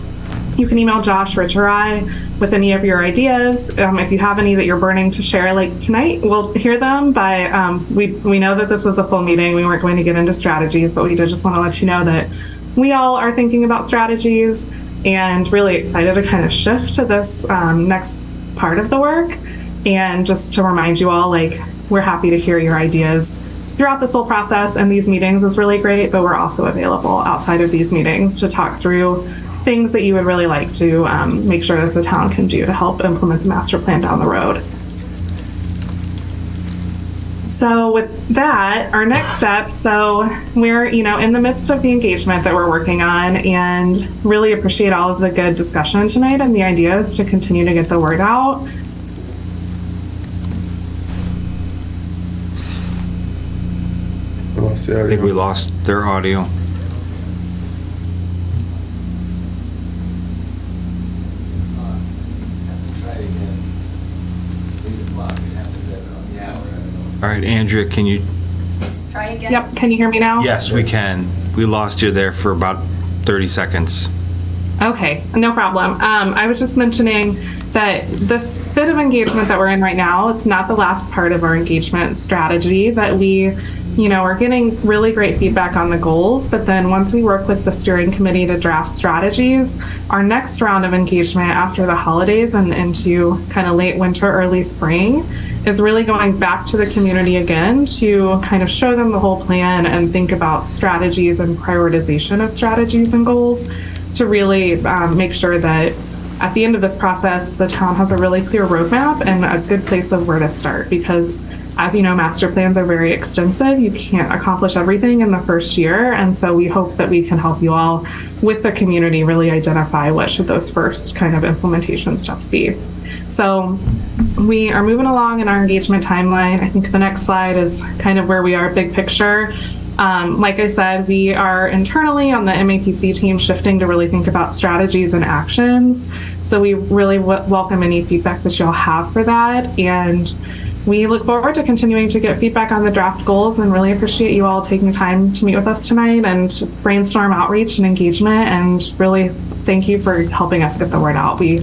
you can email Josh, Rich, or I with any of your ideas. If you have any that you're burning to share tonight, we'll hear them. But we know that this was a full meeting. We weren't going to get into strategies, but we did just want to let you know that we all are thinking about strategies and really excited to kind of shift to this next part of the work. And just to remind you all, we're happy to hear your ideas throughout this whole process, and these meetings is really great, but we're also available outside of these meetings to talk through things that you would really like to make sure that the town can do to help implement the master plan down the road. So with that, our next step, so we're in the midst of the engagement that we're working on, and really appreciate all of the good discussion tonight and the ideas to continue to get the word out.
I think we lost their audio. All right, Andrea, can you?
Try again?
Yep, can you hear me now?
Yes, we can. We lost you there for about 30 seconds.
Okay, no problem. I was just mentioning that this bit of engagement that we're in right now, it's not the last part of our engagement strategy that we, we're getting really great feedback on the goals, but then once we work with the steering committee to draft strategies, our next round of engagement after the holidays and into kind of late winter, early spring is really going back to the community again to kind of show them the whole plan and think about strategies and prioritization of strategies and goals to really make sure that at the end of this process, the town has a really clear roadmap and a good place of where to start. Because as you know, master plans are very extensive. You can't accomplish everything in the first year. And so we hope that we can help you all with the community really identify what should those first kind of implementation steps be. So we are moving along in our engagement timeline. I think the next slide is kind of where we are big picture. Like I said, we are internally on the MAPC team shifting to really think about strategies and actions. So we really welcome any feedback that y'all have for that. And we look forward to continuing to get feedback on the draft goals and really appreciate you all taking time to meet with us tonight and brainstorm outreach and engagement. And really thank you for helping us get the word out. We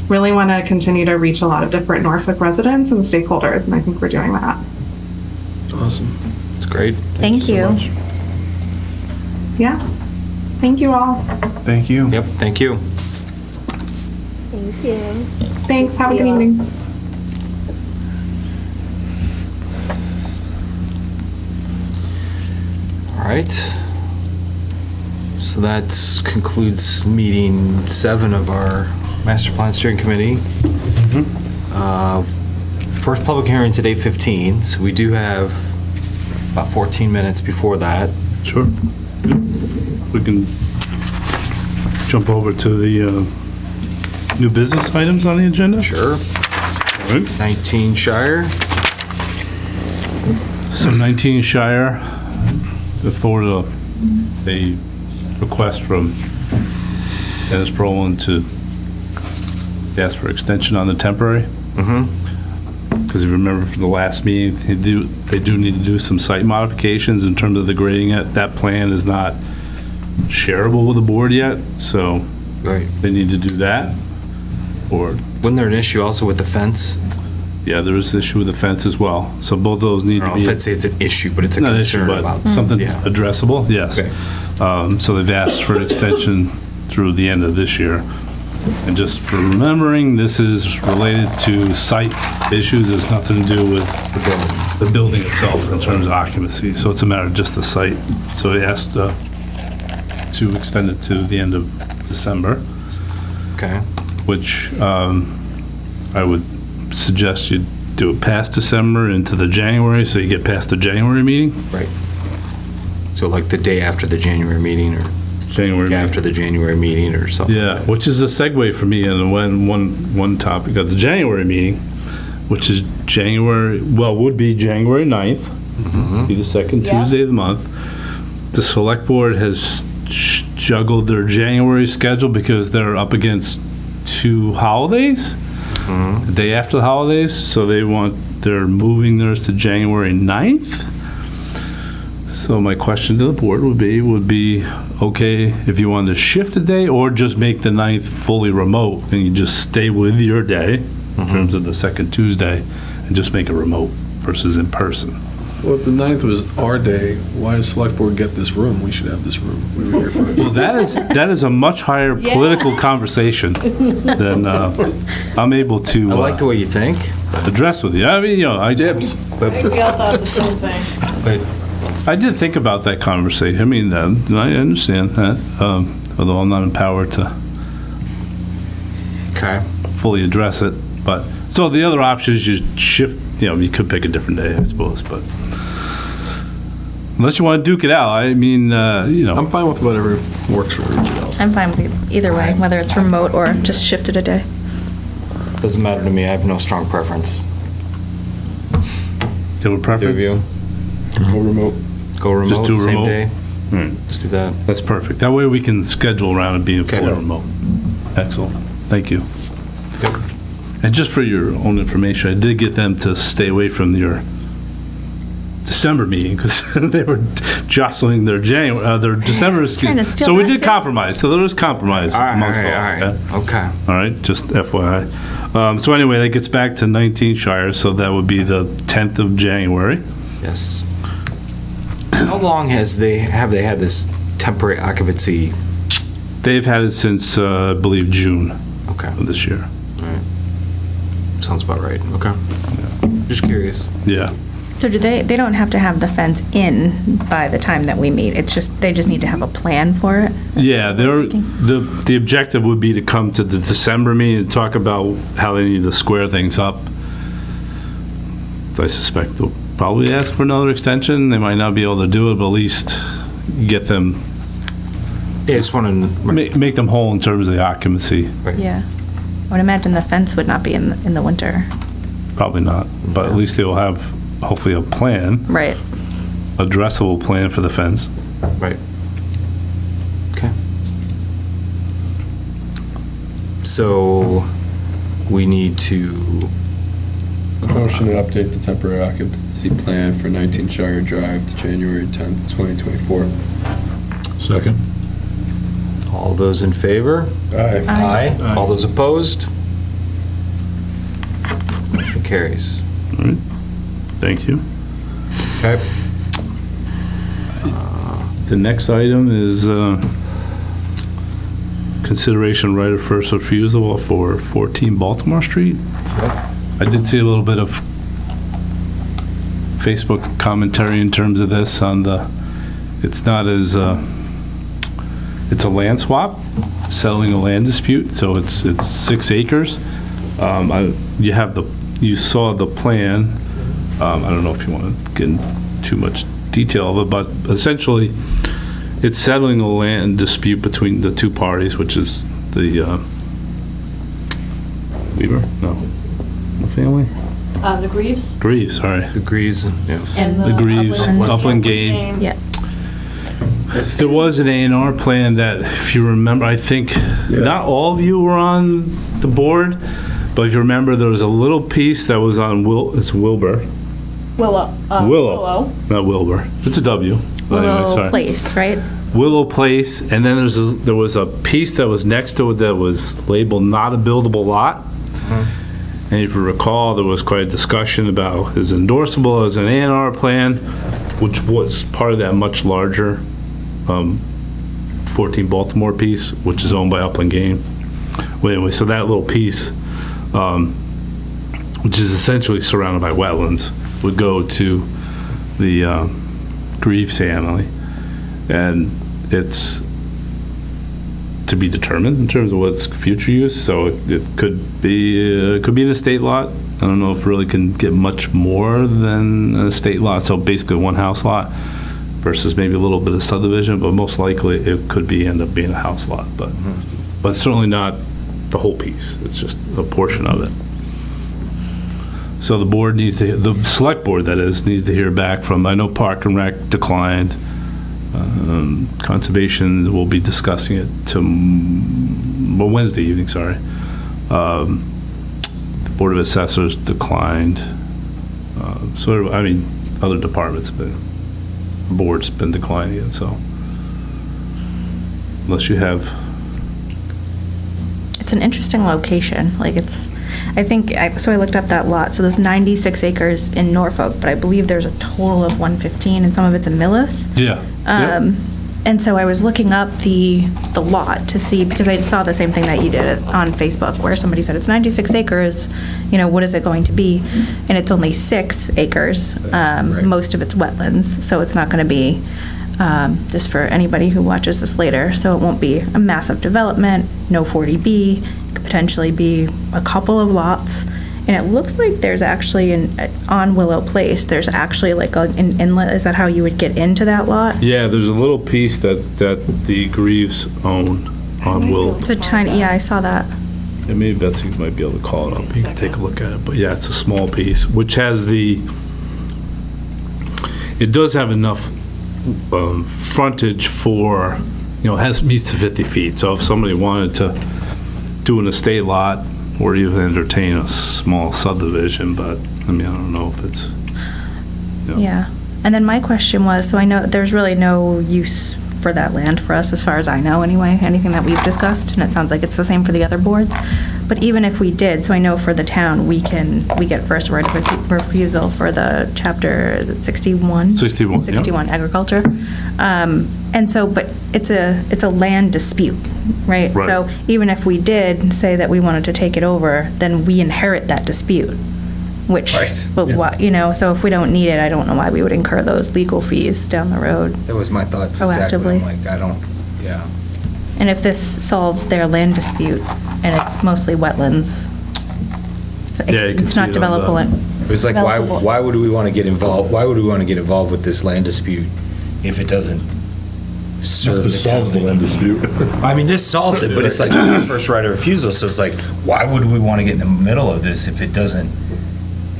really want to continue to reach a lot of different Norfolk residents and stakeholders, and I think we're doing that.
Awesome.
It's great.
Thank you.
So much.
Yeah. Thank you all.
Thank you.
Yep, thank you.
Thank you.
Thanks. Have a good
Yeah.
evening.
All right. So that concludes meeting 7 of our Master Plan Steering Committee. First public hearing's at 8:15, so we do have about 14 minutes before that.
Sure. We can jump over to the new business items on the agenda.
Sure.
All right.
19 Shire.
So 19 Shire, before a request from Dennis Brolin to ask for extension on the temporary. Because if you remember from the last meeting, they do need to do some site modifications in terms of the grading. That plan is not shareable with the board yet, so
Right.
they need to do that. Or
Wasn't there an issue also with the fence?
Yeah, there is the issue with the fence as well. So both of those need
I
to
don't know
be.
if it's an issue, but it's a
Not an issue,
concern
but
about.
something
Yeah.
addressable, yes.
Okay.
So they've asked for an extension through the end of this year. And just for remembering, this is related to site issues. It's nothing to do with the building itself in terms of occupancy. So it's a matter of just the site. So they asked to extend it to the end of December,
Okay.
which I would suggest you do it past December into the January, so you get past the January meeting.
Right. So like the day after the January meeting or
January meeting.
after the January meeting or something?
Yeah, which is a segue for me and one topic of the January meeting, which is would be January 9th, be the second Tuesday of the month. The select board has juggled their January schedule because they're up against 2 holidays, the day after the holidays, so they're moving theirs to January 9th. So my question to the board would be okay if you wanted to shift a day or just make the 9th fully remote and you just stay with your day in terms of the second Tuesday and just make it remote versus in person.
Well, if the 9th was our day, why does select board get this room? We should have this room. We were here for it.
Well, that is a much higher political conversation than I'm able to
I like the way you think.
address with you. I mean,
Dibs.
We all thought the same thing.
I did think about that conversation. I mean, I understand that, although I'm not empowered to
Okay.
fully address it. But, so the other option is you shift, you could pick a different day, I suppose, but unless you want to duke it out, I mean,
I'm fine with whatever works for everybody else.
I'm fine with either way, whether it's remote or just shifted a day.
Doesn't matter to me. I have no strong preference.
do a preference.
Do you?
Go remote.
Go remote,
Just do
same
remote?
day?
All right,
Let's do that.
that's perfect. That way we can schedule around it being
Okay.
fully remote. Excellent. Thank you. And just for your own information, I did get them to stay away from your December meeting because they were jostling their December.
Trying to steal
So we
that
did
too.
compromise. So there was compromise
All right,
amongst all.
all right.
Okay?
Okay.
All right, just FYI. So anyway, that gets back to 19 Shire, so that would be the 10th of January.
Yes. How long have they had this temporary occupancy?
They've had it since, I believe, June
Okay.
of this year.
Sounds about right. Okay. Just curious.
Yeah.
So do they don't have to have the fence in by the time that we meet? They just need to have a plan for it?
Yeah,
thinking.
the objective would be to come to the December meeting and talk about how they need to square things up. I suspect they'll probably ask for another extension. They might not be able to do it, but at least get them,
Yeah, I just want to.
make them whole in terms of the occupancy.
Yeah. I would imagine the fence would not be in the winter.
Probably not, but at least they will have hopefully a plan,
Right.
addressable plan for the fence.
Right. Okay. So we need to.
Motion to update the temporary occupancy plan for 19 Shire Drive to January 10th, 2024.
Second.
All those in favor?
Aye.
Aye. All those opposed? Motion carries.
Thank you.
Okay.
The next item is consideration right of first refusal for 14 Baltimore Street. I did see a little bit of Facebook commentary in terms of this on it's not as, it's a land swap, settling a land dispute, so it's 6 acres. You saw the plan. I don't know if you want to get into too much detail of it, but essentially, it's settling a land dispute between the two parties, which is the Weaver? No. The family?
The Greaves
Greaves, sorry.
Degrees, yeah.
and
The Greaves, Upland Game.
Yeah.
There was an A&R plan that, if you remember, I think, not all of you were on the board, but if you remember, there was a little piece that was on Wilbur.
Willow.
Willow. Not Wilbur. It's a W. But anyway,
Willow
sorry.
Place, right?
Willow Place, and then there was a piece that was next to it that was labeled not a buildable lot. And if you recall, there was quite a discussion about is endorsable as an A&R plan, which was part of that much larger 14 Baltimore piece, which is owned by Upland Game. Well, anyway, so that little piece, which is essentially surrounded by wetlands, would go to the Greaves family. And it's to be determined in terms of what's future use. So it could be an estate lot. I don't know if it really can get much more than an estate lot. So basically one house lot versus maybe a little bit of subdivision, but most likely it could end up being a house lot. But certainly not the whole piece. It's just a portion of it. So the select board, that is, needs to hear back from, I know Park and Rec declined. Conservation will be discussing it Wednesday evening, sorry. The Board of Assessors declined. Other departments boards been declining it, so. Unless you have.
It's an interesting location. So I looked up that lot. So there's 96 acres in Norfolk, but I believe there's a total of 115, and some of it's in Millis.
Yeah.
And so I was looking up the lot to see, because I saw the same thing that you did on Facebook, where somebody said it's 96 acres, what is it going to be? And it's only 6 acres. Most of it's wetlands, so it's not going to be, just for anybody who watches this later, so it won't be a massive development, no 40B. It could potentially be a couple of lots. And it looks like there's actually on Willow Place, there's actually like an inlet. Is that how you would get into that lot?
Yeah, there's a little piece that the Greaves own on Willow.
It's a tiny, yeah, I saw that.
And maybe Betsy might be able to call it up. You can take a look at it. But yeah, it's a small piece, which has it does have enough frontage for, meets the 50 feet. So if somebody wanted to do an estate lot, or even entertain a small subdivision, but I don't know if it's.
Yeah. And then my question was, so I know there's really no use for that land for us, as far as I know anyway, anything that we've discussed, and it sounds like it's the same for the other boards. But even if we did, so I know for the town, we get first right of refusal for the chapter, is it 61?
61,
61 agriculture. And so, but it's a land dispute, right?
Right.
So even if we did say that we wanted to take it over, then we inherit that dispute, which,
Right.
but why, so if we don't need it, I don't know why we would incur those legal fees down the road.
That was my thoughts exactly.
Proactively.
Yeah.
And if this solves their land dispute, and it's mostly wetlands,
Yeah, you can
it's not
see it on
developable.
It was like, why would we want to get involved? Why would we want to get involved with this land dispute if it doesn't serve
This
the
solves the
town?
land dispute.
This solves it, but it's like first right of refusal. So it's like, why would we want to get in the middle of this if it doesn't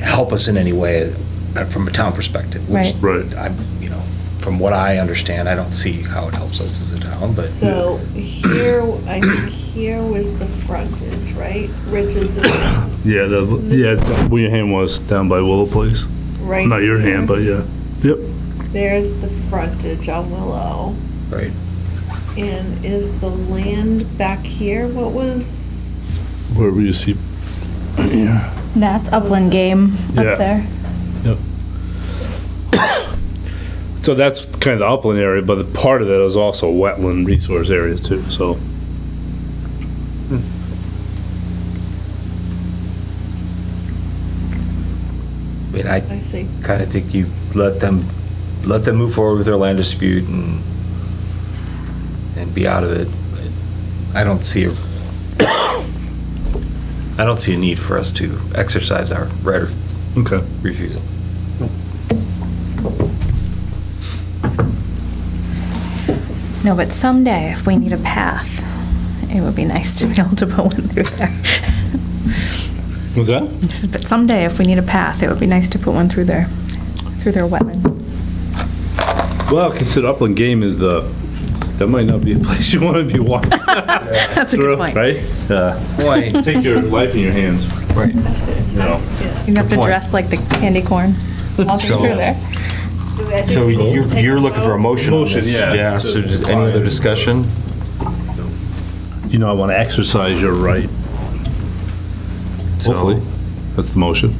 help us in any way from a town perspective? Which
Right.
from what I understand, I don't see how it helps us as a town, but.
So here, I think here was the frontage, right? Rich is the,
Where your hand was down by Willow Place.
right?
Not your
here.
hand, but yeah. Yep.
There's the frontage on Willow.
Right.
And is the land back here, what was,
Where you see. Yeah.
That's Upland Game
Yeah.
up there.
Yep. So that's kind of the upland area, but the part of that is also wetland resource areas too, so.
I
I see.
kind of think you let them move forward with their land dispute and be out of it. But I don't see a need for us to exercise our right of
Okay.
refusal.
No, but someday, if we need a path, it would be nice to be able to put one through there.
What's that?
But someday, if we need a path, it would be nice to put one through their wetlands.
Well, consider Upland Game is that might not be a place you want to be walking
That's a
through,
good point.
right?
Boy,
Take your life in your hands,
right.
you know.
You have to
point.
dress like the candy corn walking
So-
through there.
So you're looking for a motion on
Motion,
this?
yeah.
So any other discussion?
You know, I want to exercise your right.
So,
Hopefully. That's the motion.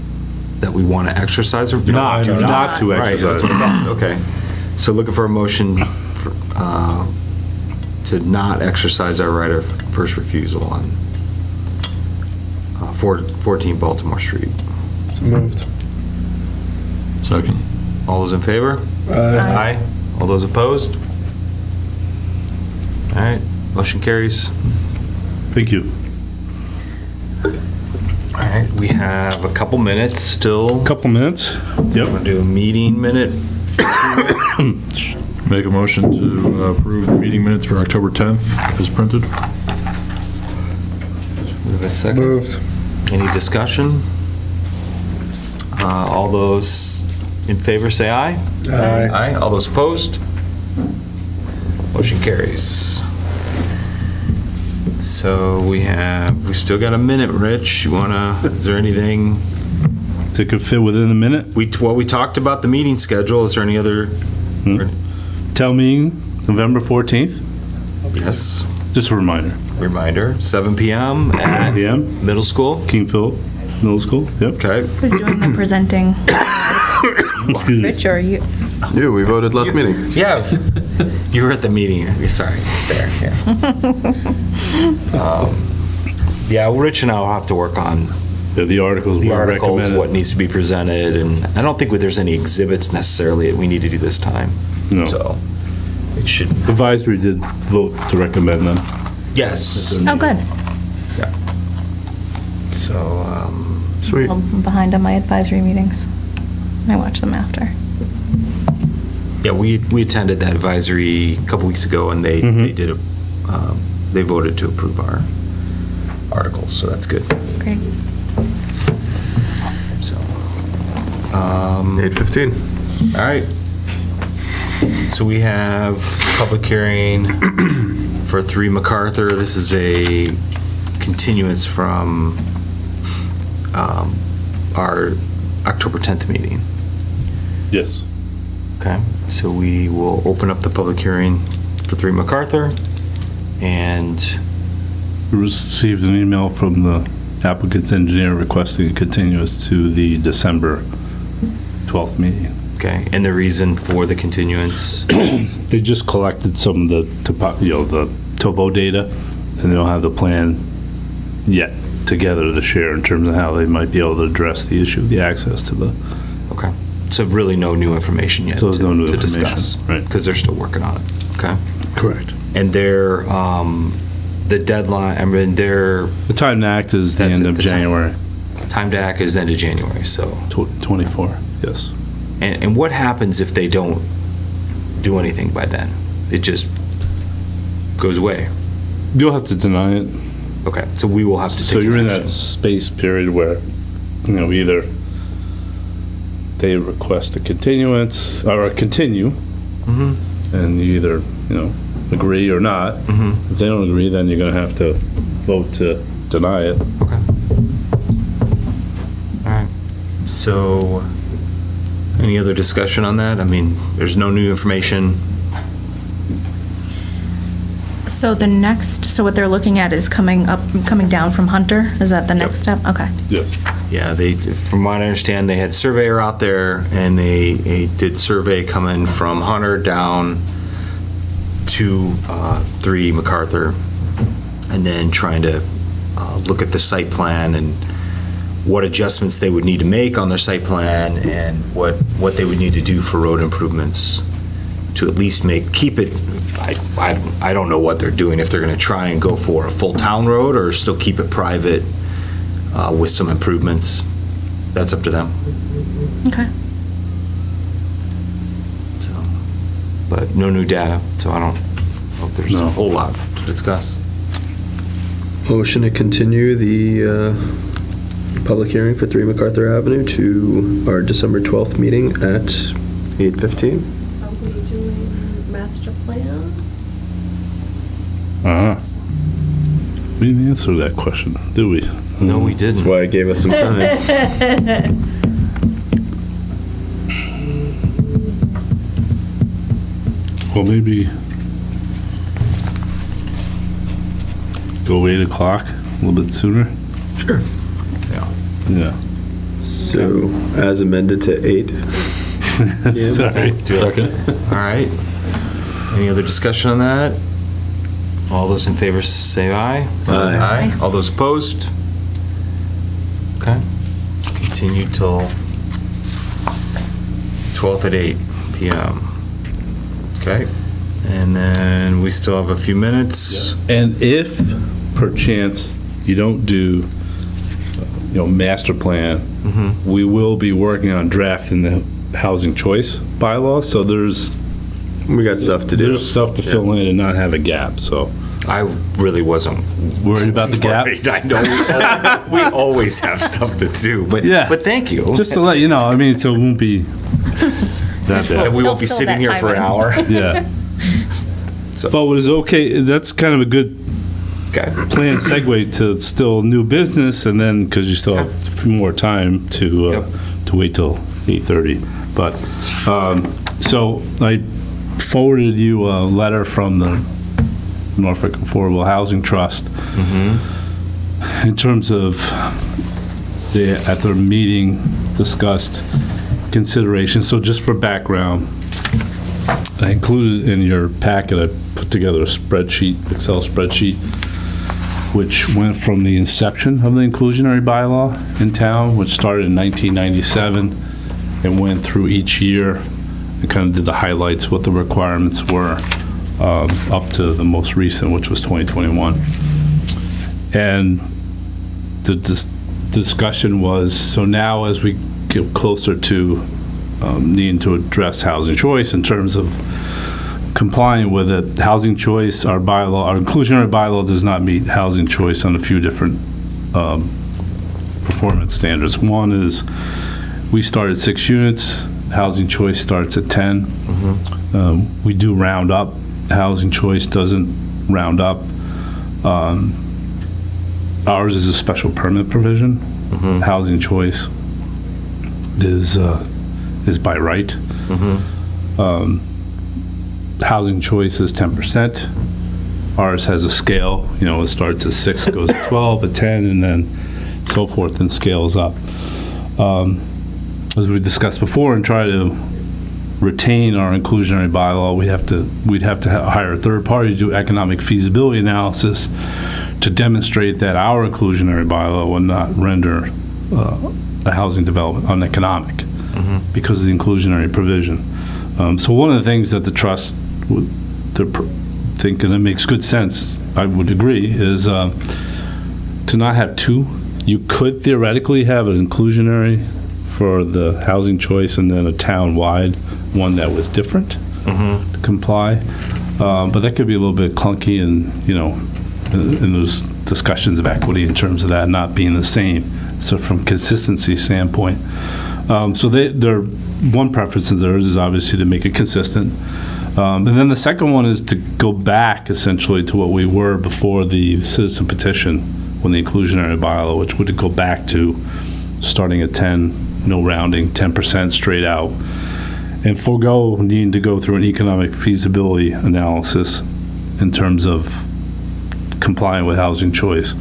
that we want to exercise or?
Not
do
to
Right, that's what I thought, okay. So looking for a motion to not exercise our right of first refusal on 14 Baltimore Street.
Moved.
Second.
All those in favor? Aye. All those opposed? All right, motion carries.
Thank you.
All right, we have a couple minutes still.
Couple minutes.
We're
Yep.
gonna do a meeting minute.
Make a motion to approve the meeting minutes for October 10th as printed.
We have a second.
Moved.
Any discussion? All those in favor say aye.
Aye.
Aye. All those opposed? Motion carries. So we've still got a minute, Rich. Is there anything?
That could fit within a minute.
We talked about the meeting schedule. Is there any other?
Town meeting, November 14th.
Yes.
Just a reminder.
Reminder, 7 PM at
PM,
middle school.
King Philip Middle School. Yep.
Okay.
Who's doing the presenting?
Excuse me.
Rich or you?
We voted last meeting.
Yeah, you were at the meeting. Sorry, there. Yeah, Rich and I will have to work on
The articles
the
were
articles,
recommended.
what needs to be presented, and I don't think there's any exhibits necessarily that we need to do this time.
No.
So it should.
Advisory did vote to recommend them.
Yes.
Oh, good.
Yeah. So.
Sweet.
I'm behind on my advisory meetings. I watch them after.
Yeah, we attended that advisory a couple weeks ago, and they did they voted to approve our articles, so that's good.
Great.
So,
8:15.
all right. So we have public hearing for 3 MacArthur. This is a continuance from our October 10th meeting.
Yes.
Okay, so we will open up the public hearing for 3 MacArthur, and
We received an email from the applicant's engineer requesting a continuance to the December 12th meeting.
okay, and the reason for the continuance is,
They just collected some of the the topo data, and they don't have the plan yet together to share in terms of how they might be able to address the issue of the access to the,
okay, so really no new information yet
So there's no new
to discuss.
information, right.
Because they're still working on it, okay?
correct.
And their, the deadline, their
The time to act is the
That's
end
it,
of
the time.
January,
time to act is end of January, so.
24, yes.
And what happens if they don't do anything by then? It just goes away?
You'll have to deny it.
Okay, so we will have to take
So you're in
action.
that space period where, either they request a continuance, or a continue, and you either, agree or not. If they don't agree, then you're gonna have to vote to deny it.
Okay. All right. So, any other discussion on that? I mean, there's no new information.
So so what they're looking at is coming down from Hunter? Is that the next step? Okay.
Yes.
Yeah, from what I understand, they had surveyor out there, and they did survey coming from Hunter down to 3 MacArthur, and then trying to look at the site plan and what adjustments they would need to make on their site plan, and what they would need to do for road improvements to at least keep it. I don't know what they're doing, if they're going to try and go for a full town road or still keep it private with some improvements. That's up to them.
Okay.
So, but no new data, so I don't know if there's a
No.
whole lot to discuss.
Motion to continue the public hearing for 3 MacArthur Avenue to our December 12th meeting at 8:15.
Are we doing master plan?
We didn't answer that question, did we?
No, we
That's
didn't.
why it gave us some time.
Well, maybe go 8 o'clock, a little bit sooner?
Sure.
Yeah.
Yeah.
So, as amended to 8.
Sorry.
Second. All right. Any other discussion on that? All those in favor say aye.
Aye.
All those opposed? Okay. Continue till 12th at 8 PM. Okay. And then we still have a few minutes.
And if perchance you don't do, master plan, we will be working on drafting the housing choice bylaw, so
We got stuff to do.
there's stuff to fill in and not have a gap, so.
I really wasn't
Worried about the gap?
worried. I know we always have stuff to do, but
Yeah.
but thank you.
Just to let you know, so it won't be that
And
bad.
we won't be
They'll fill
sitting
that
here for an
time in.
hour.
Yeah. But what is okay, that's kind of a good
Okay.
planned segue to still new business, and then, because you still have a few more time to
Yep.
to wait till 8:30. But, so I forwarded you a letter from the Norfolk Affordable Housing Trust in terms of at their meeting discussed consideration. So just for background, I included in your packet, I put together a spreadsheet, Excel spreadsheet, which went from the inception of the inclusionary bylaw in town, which started in 1997, and went through each year and kind of did the highlights, what the requirements were, up to the most recent, which was 2021. And the discussion was, so now as we get closer to needing to address housing choice in terms of complying with it, housing choice, our bylaw, our inclusionary bylaw does not meet housing choice on a few different performance standards. One is we start at 6 units, housing choice starts at 10. We do round up, housing choice doesn't round up. Ours is a special permit provision. Housing choice is by right. Housing choice is 10%. Ours has a scale, it starts at 6, goes to 12, at 10, and then so forth, and scales up. As we discussed before, and try to retain our inclusionary bylaw, we'd have to hire a third party to do economic feasibility analysis to demonstrate that our inclusionary bylaw would not render a housing development uneconomic because of the inclusionary provision. So one of the things that the trust they're thinking it makes good sense, I would agree, is to not have two. You could theoretically have an inclusionary for the housing choice and then a town-wide one that was different to comply. But that could be a little bit clunky and, in those discussions of equity in terms of that not being the same. So from consistency standpoint. So their one preference of theirs is obviously to make it consistent. And then the second one is to go back essentially to what we were before the citizen petition when the inclusionary bylaw, which would go back to starting at 10, no rounding, 10% straight out, and forego needing to go through an economic feasibility analysis in terms of complying with housing choice.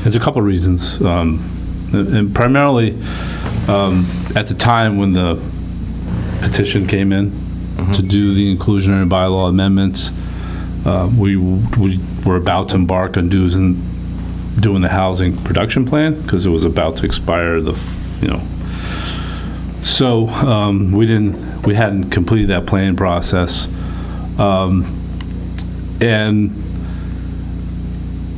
There's a couple of reasons, and primarily at the time when the petition came in to do the inclusionary bylaw amendments, we were about to embark on doing the housing production plan because it was about to expire. So we hadn't completed that planning process, and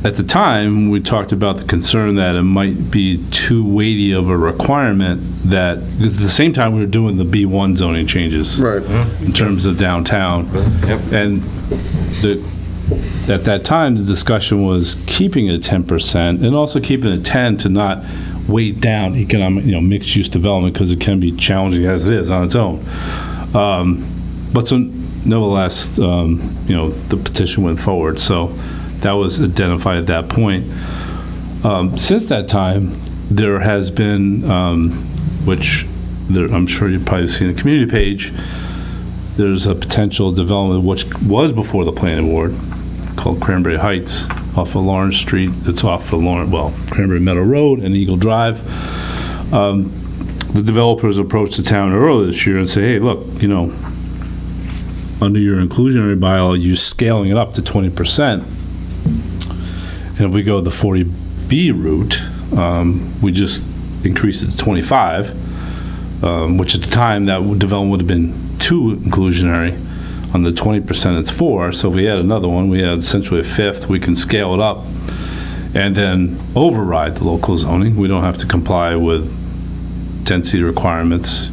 at the time, we talked about the concern that it might be too weighty of a requirement because at the same time we were doing the B1 zoning changes in terms of downtown. And at that time, the discussion was keeping it at 10% and also keeping it at 10 to not weight down economic, mixed-use development because it can be challenging as it is on its own. But so nevertheless, the petition went forward. So that was identified at that point. Since that time, there has been, I'm sure you've probably seen the community page, there's a potential development which was before the planning board called Cranberry Heights off of Lawrence Street. It's off of Cranberry Meadow Road and Eagle Drive. The developers approached the town earlier this year and say, hey, look, under your inclusionary bylaw, you're scaling it up to 20%. And if we go the 40B route, we just increased it to 25, which at the time that development would have been too inclusionary. On the 20%, it's 4. So if we add another one, we add essentially a fifth. We can scale it up and then override the local zoning. We don't have to comply with density requirements.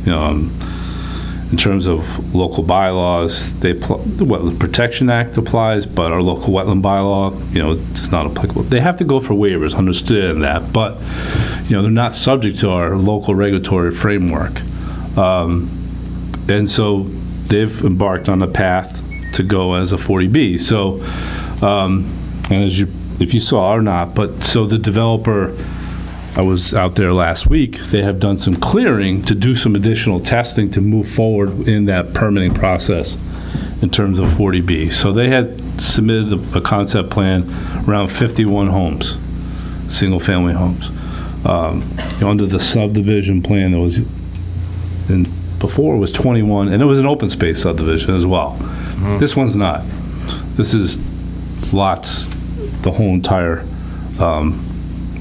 In terms of local bylaws, the Wetland Protection Act applies, but our local wetland bylaw, it's not applicable. They have to go for waivers, understand that, but, they're not subject to our local regulatory framework. And so they've embarked on a path to go as a 40B. So, and if you saw or not, but so the developer, I was out there last week, they have done some clearing to do some additional testing to move forward in that permitting process in terms of 40B. So they had submitted a concept plan around 51 homes, single-family homes. Under the subdivision plan that was, before it was 21, and it was an open space subdivision as well. This one's not. This is lots, the whole entire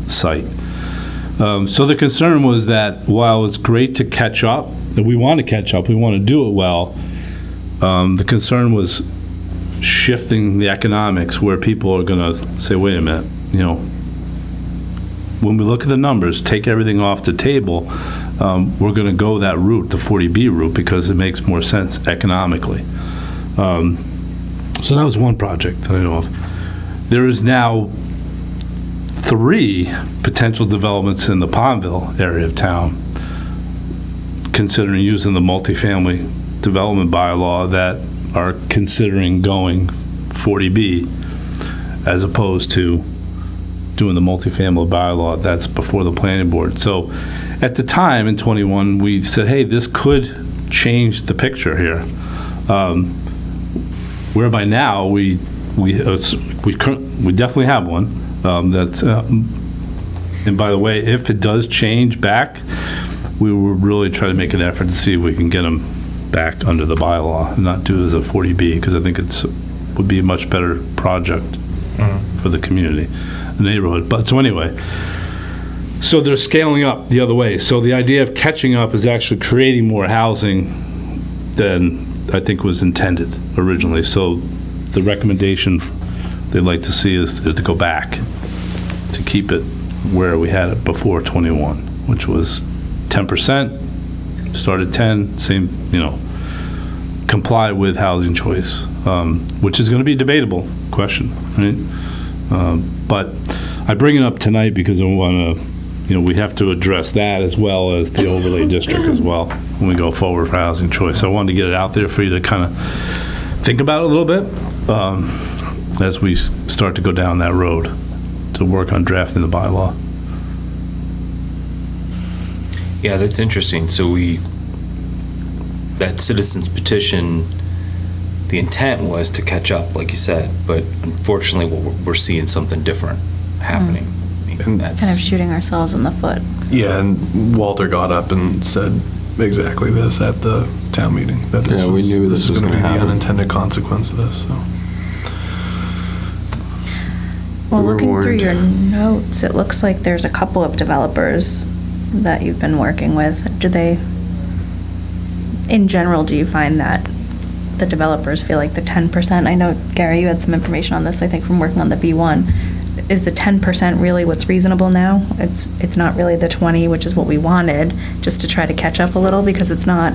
site. So the concern was that while it's great to catch up, that we want to catch up, we want to do it well, the concern was shifting the economics where people are going to say, wait a minute, when we look at the numbers, take everything off the table, we're going to go that route, the 40B route, because it makes more sense economically. So that was one project that I know of. There is now 3 potential developments in the Pondville area of town considering using the multifamily development bylaw that are considering going 40B as opposed to doing the multifamily bylaw that's before the planning board. So at the time in 21, we said, hey, this could change the picture here. Whereby now we definitely have one. That's and by the way, if it does change back, we will really try to make an effort to see if we can get them back under the bylaw and not do it as a 40B, because I think would be a much better project for the community, the neighborhood. But so anyway, so they're scaling up the other way. So the idea of catching up is actually creating more housing than I think was intended originally. So the recommendation they'd like to see is to go back to keep it where we had it before 21, which was 10%, started 10, same, comply with housing choice, which is going to be a debatable question, right? But I bring it up tonight because I want to, we have to address that as well as the overlay district as well when we go forward for housing choice. So I wanted to get it out there for you to kind of think about it a little bit as we start to go down that road to work on drafting the bylaw.
Yeah, that's interesting. So that citizens petition, the intent was to catch up, like you said, but unfortunately we're seeing something different happening.
Kind of shooting ourselves in the foot.
Yeah, and Walter got up and said exactly this at the town meeting, that this
we knew
this was going to be
happen.
the unintended consequence of this, so.
Well,
We were
looking through
warned.
your notes, it looks like there's a couple of developers that you've been working with. In general, do you find that the developers feel like the 10%? I know, Gary, you had some information on this, I think, from working on the B1. Is the 10% really what's reasonable now? It's not really the 20, which is what we wanted, just to try to catch up a little, because it's not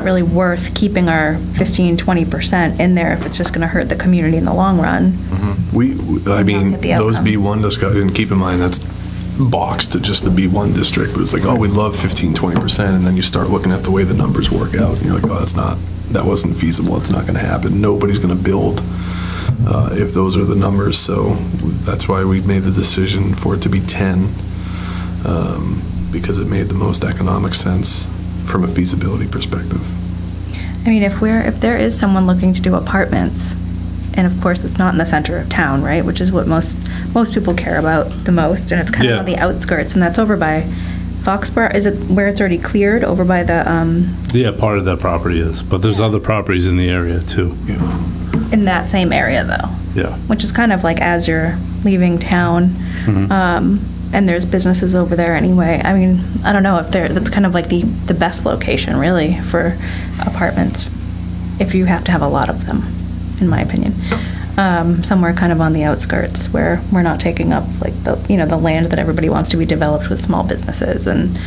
really worth keeping our 15-20% in there if it's just going to hurt the community in the long run.
I mean,
Get the
those
outcomes.
B1 discussion, keep in mind, that's boxed to just the B1 district, but it's like, oh, we love 15-20%, and then you start looking at the way the numbers work out, and you're like, oh, that wasn't feasible, it's not gonna happen, nobody's gonna build if those are the numbers, so that's why we made the decision for it to be 10, because it made the most economic sense from a feasibility perspective.
I mean, if there is someone looking to do apartments, and of course it's not in the center of town, right, which is what most people care about the most, and it's kind of
Yeah.
on the outskirts, and that's over by Foxborough, is it where it's already cleared over by the,
Yeah, part of that property is, but there's other properties in the area too.
in that same area though?
Yeah.
Which is kind of like as you're leaving town, and there's businesses over there anyway. I mean, I don't know if that's kind of like the best location really for apartments, if you have to have a lot of them, in my opinion. Somewhere kind of on the outskirts where we're not taking up like the land that everybody wants to be developed with small businesses and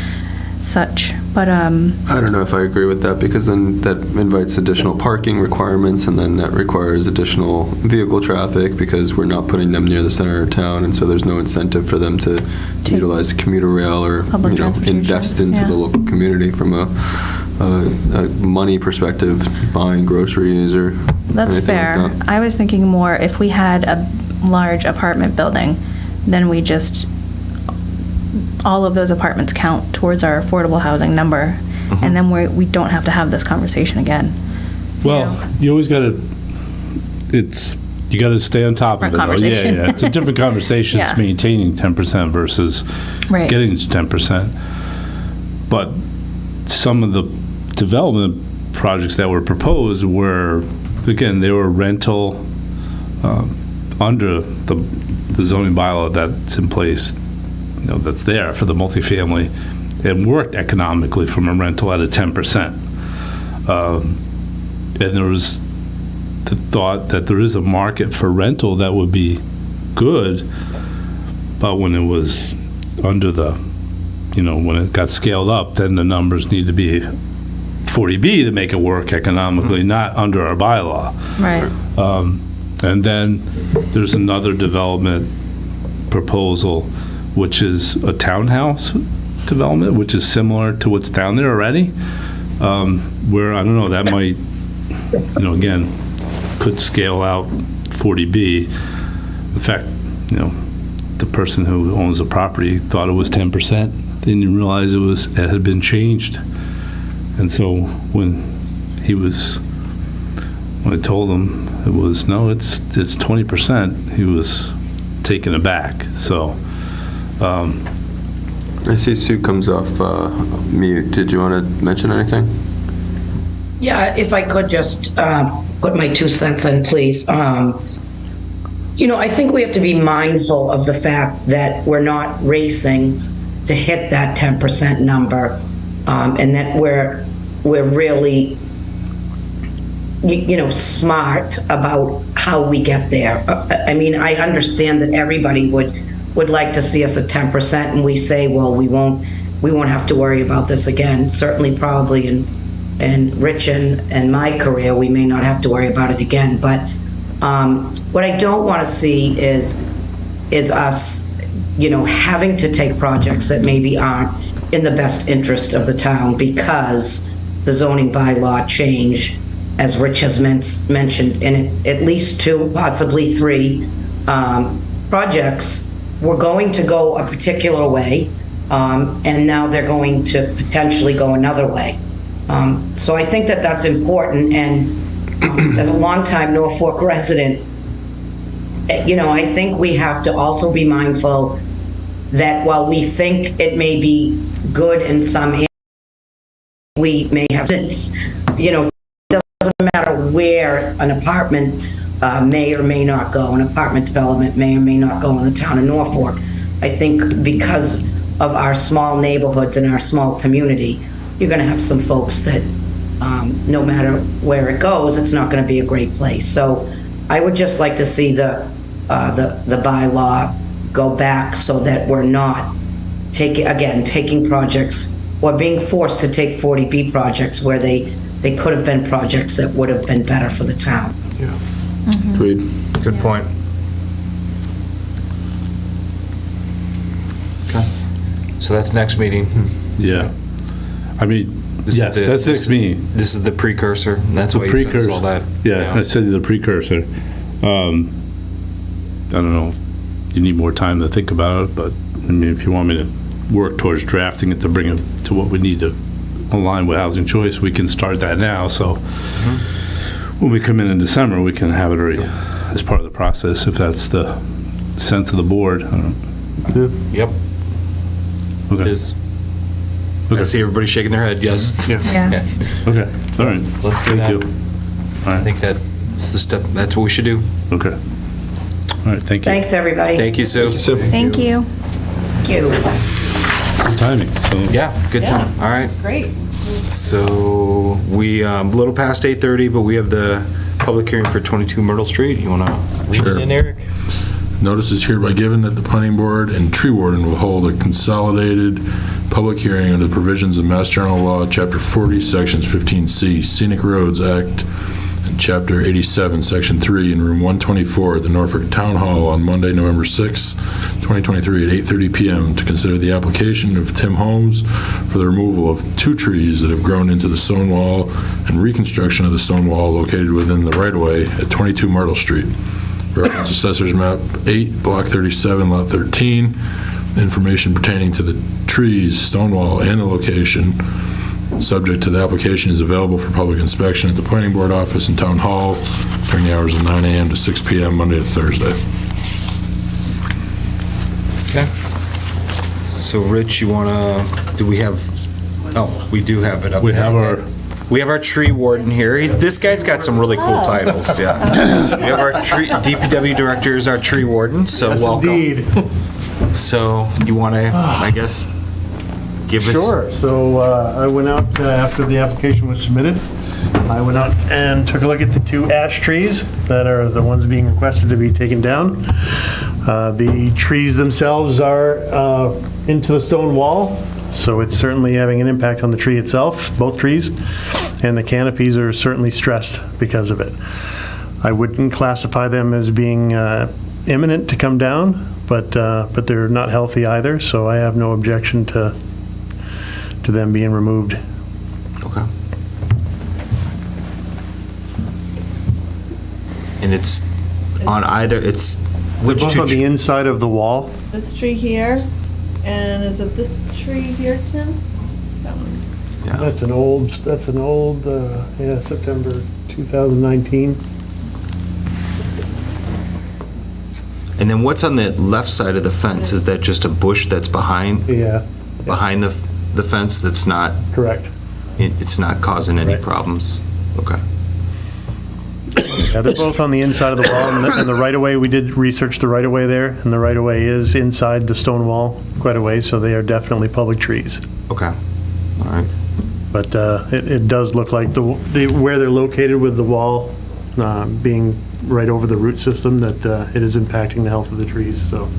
such. But
I don't know if I agree with that, because then that invites additional parking requirements, and then that requires additional vehicle traffic because we're not putting them near the center of town, and so there's no incentive for them to utilize the commuter rail or
Public transportation,
invest into
yeah.
the local community from a money perspective, buying groceries or
that's
anything
fair.
like that.
I was thinking more if we had a large apartment building, then we just, all of those apartments count towards our affordable housing number, and then we don't have to have this conversation again.
Well, you always got to, you got to stay on top of it.
Different
though.
conversation.
Yeah. It's a different conversation. It's
Yeah.
maintaining 10% versus
Right.
getting to 10%. But some of the development projects that were proposed were, again, they were rental under the zoning bylaw that's in place, that's there for the multifamily, and worked economically from a rental at a 10%. And there was the thought that there is a market for rental that would be good, but when it was under the, when it got scaled up, then the numbers need to be 40B to make it work economically, not under our bylaw.
Right.
And then there's another development proposal, which is a townhouse development, which is similar to what's down there already, where, I don't know, that might, again, could scale out 40B. In fact, the person who owns the property thought it was 10%, didn't realize it had been changed. And so when I told him it was, no, it's 20%, he was taken aback. So,
I see Sue comes off mute. Did you want to mention anything?
Yeah, if I could just put my 2 cents in, please. I think we have to be mindful of the fact that we're not racing to hit that 10% number, and that we're really, smart about how we get there. I mean, I understand that everybody would like to see us at 10%, and we say, well, we won't have to worry about this again. Certainly, probably in Rich and my career, we may not have to worry about it again. But what I don't want to see is us, having to take projects that maybe aren't in the best interest of the town because the zoning bylaw change, as Rich has mentioned, in at least 2, possibly 3 projects were going to go a particular way, and now they're going to potentially go another way. So I think that that's important, and as a longtime Norfolk resident, I think we have to also be mindful that while we think it may be good in some areas, we may have, since, it doesn't matter where an apartment may or may not go, an apartment development may or may not go in the town of Norfolk. I think because of our small neighborhoods and our small community, you're going to have some folks that no matter where it goes, it's not going to be a great place. So I would just like to see the bylaw go back so that we're not taking projects or being forced to take 40B projects where they could have been projects that would have been better for the town.
Yeah.
Agreed.
Good point. Okay. So that's next meeting.
yeah. I mean, yes, that's next meeting.
This is the precursor. That's why you sent us all that.
Yeah, I said the precursor. I don't know if you need more time to think about it, but I mean, if you want me to work towards drafting it to bring it to what we need to align with housing choice, we can start that now. So when we come in December, we can have it already as part of the process, if that's the sense of the board. I don't know.
Yep.
Okay.
It is. I see everybody shaking their head, yes.
Yeah.
Okay, all right.
Let's do
Thank
that.
you. All
I
right,
think that's the step, that's what we should do.
okay. All right, thank you.
Thanks, everybody.
Thank you, Sue.
Thank you.
Thank you.
Good timing, so.
Yeah, good time. All right.
Great.
So we, a little past 8:30, but we have the public hearing for 22 Myrtle Street. You want to read
Sure.
it in, Eric?
Notice is hereby given that the planning board and tree warden will hold a consolidated public hearing under the provisions of Mass General Law, Chapter 40, Sections 15C, Scenic Roads Act, and Chapter 87, Section 3, in Room 124 at the Norfolk Town Hall on Monday, November 6, 2023, at 8:30 PM to consider the application of Tim Holmes for the removal of 2 trees that have grown into the stone wall and reconstruction of the stone wall located within the right-of-way at 22 Myrtle Street. Reference Assessors Map 8, Block 37, Lot 13. Information pertaining to the trees, stone wall, and the location, subject to the application, is available for public inspection at the Planning Board office in Town Hall during the hours of 9 a.m. to 6 p.m. Monday to Thursday.
Okay. So Rich, you want to, do we have, oh, we do have it up
We
there.
have
Okay. We have our tree warden here. This guy's got some really cool titles, yeah. We have our DPW director is our tree warden, so welcome.
Indeed.
So you want to, I guess, give us?
Sure. So I went out after the application was submitted. I went out and took a look at the 2 ash trees that are the ones being requested to be taken down. The trees themselves are into the stone wall, so it's certainly having an impact on the tree itself, both trees, and the canopies are certainly stressed because of it. I wouldn't classify them as being imminent to come down, but they're not healthy either, so I have no objection to them being removed.
Okay. And it's on either, it's, which
Both on the
two?
inside of the wall.
This tree here, and is it this tree here, Tim? That one.
Yeah.
That's an old, September 2019.
And then what's on the left side of the fence? Is that just a bush that's behind
Yeah,
the fence that's not,
correct.
it's not causing any
Right.
problems? Okay.
Yeah, they're both on the inside of the wall, and the right-of-way, we did research the right-of-way there, and the right-of-way is inside the stone wall quite a ways, so they are definitely public trees.
Okay. All right.
But it does look like where they're located with the wall being right over the root system, that it is impacting the health of the trees, so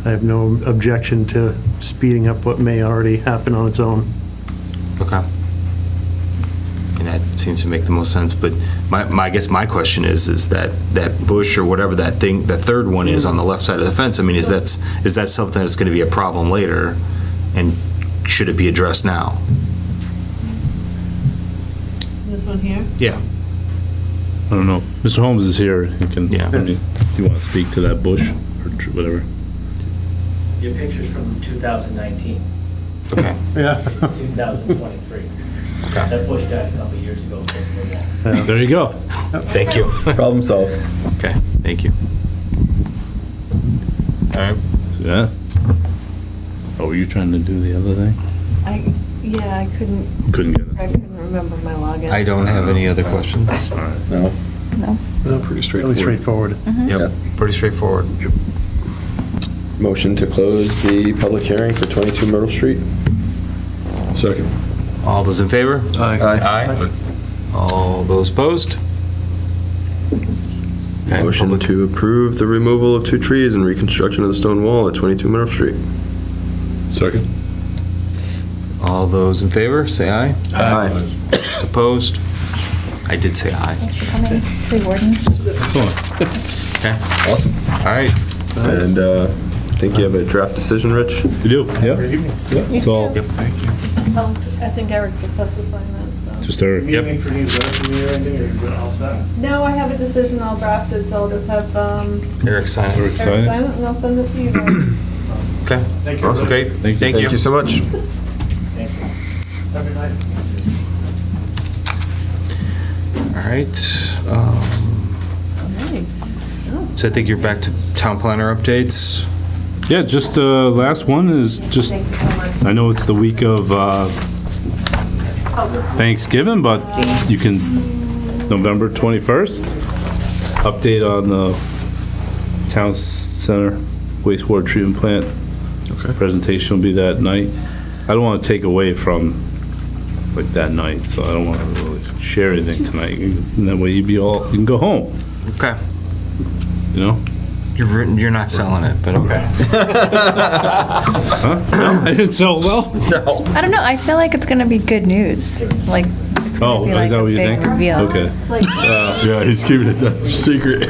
I have no objection to speeding up what may already happen on its own.
Okay. And that seems to make the most sense, but I guess my question is that bush or whatever that thing, the third one is on the left side of the fence, I mean, is that something that's gonna be a problem later? And should it be addressed now?
This one here?
Yeah.
I don't know. Mr. Holmes is here. He can,
Yeah.
you want to speak to that bush or whatever?
Your picture's from 2019,
Okay.
Yeah.
2023. That bush died a couple of years ago because of the wall.
There you go.
Thank you.
Problem solved.
Okay, thank you. All right.
Yeah. Oh, were you trying to do the other thing?
I couldn't
Couldn't get it.
remember my login.
I don't have any other questions.
All right.
No?
No.
No, pretty
Really straightforward.
Yep, pretty straightforward.
Motion to close the public hearing for 22 Myrtle Street.
Second.
All those in favor?
Aye.
Aye. All those opposed? Okay,
Motion
public-
to approve the removal of 2 trees and reconstruction of the stone wall at 22 Myrtle Street.
Second.
All those in favor, say aye.
Aye.
Those opposed? I did say aye.
Thanks for coming, tree warden.
Excellent.
Okay,
Awesome.
all right.
And I think you have a draft decision, Rich?
You do? Yep. It's all,
Yep.
Oh, I think Eric just has to sign that, so.
just Eric.
Yep.
Anything for these letters from you or anything, or you good all set?
No, I have a decision all drafted, so I'll just have
Eric, sign it.
Eric sign it, and I'll send it to you guys.
Okay.
Thank you.
Okay, thank
Thank you
you.
so much.
Have a good night.
All right.
Nice.
So I think you're back to town planner updates.
Yeah, just last one is just, I know it's the week of Thanksgiving, but you can, November 21st, update on the town center wastewater treatment plant.
Okay.
Presentation will be that night. I don't want to take away from like that night, so I don't want to really share anything tonight. And that way you can go home,
Okay.
you know?
You're not selling it, but okay.
Huh? No, I didn't sell well?
No.
I don't know, I feel like it's gonna be good news. Like, it's
Oh,
gonna be
is
like
that
a
what you
big
think?
reveal.
Okay.
Yeah, he's keeping it that secret.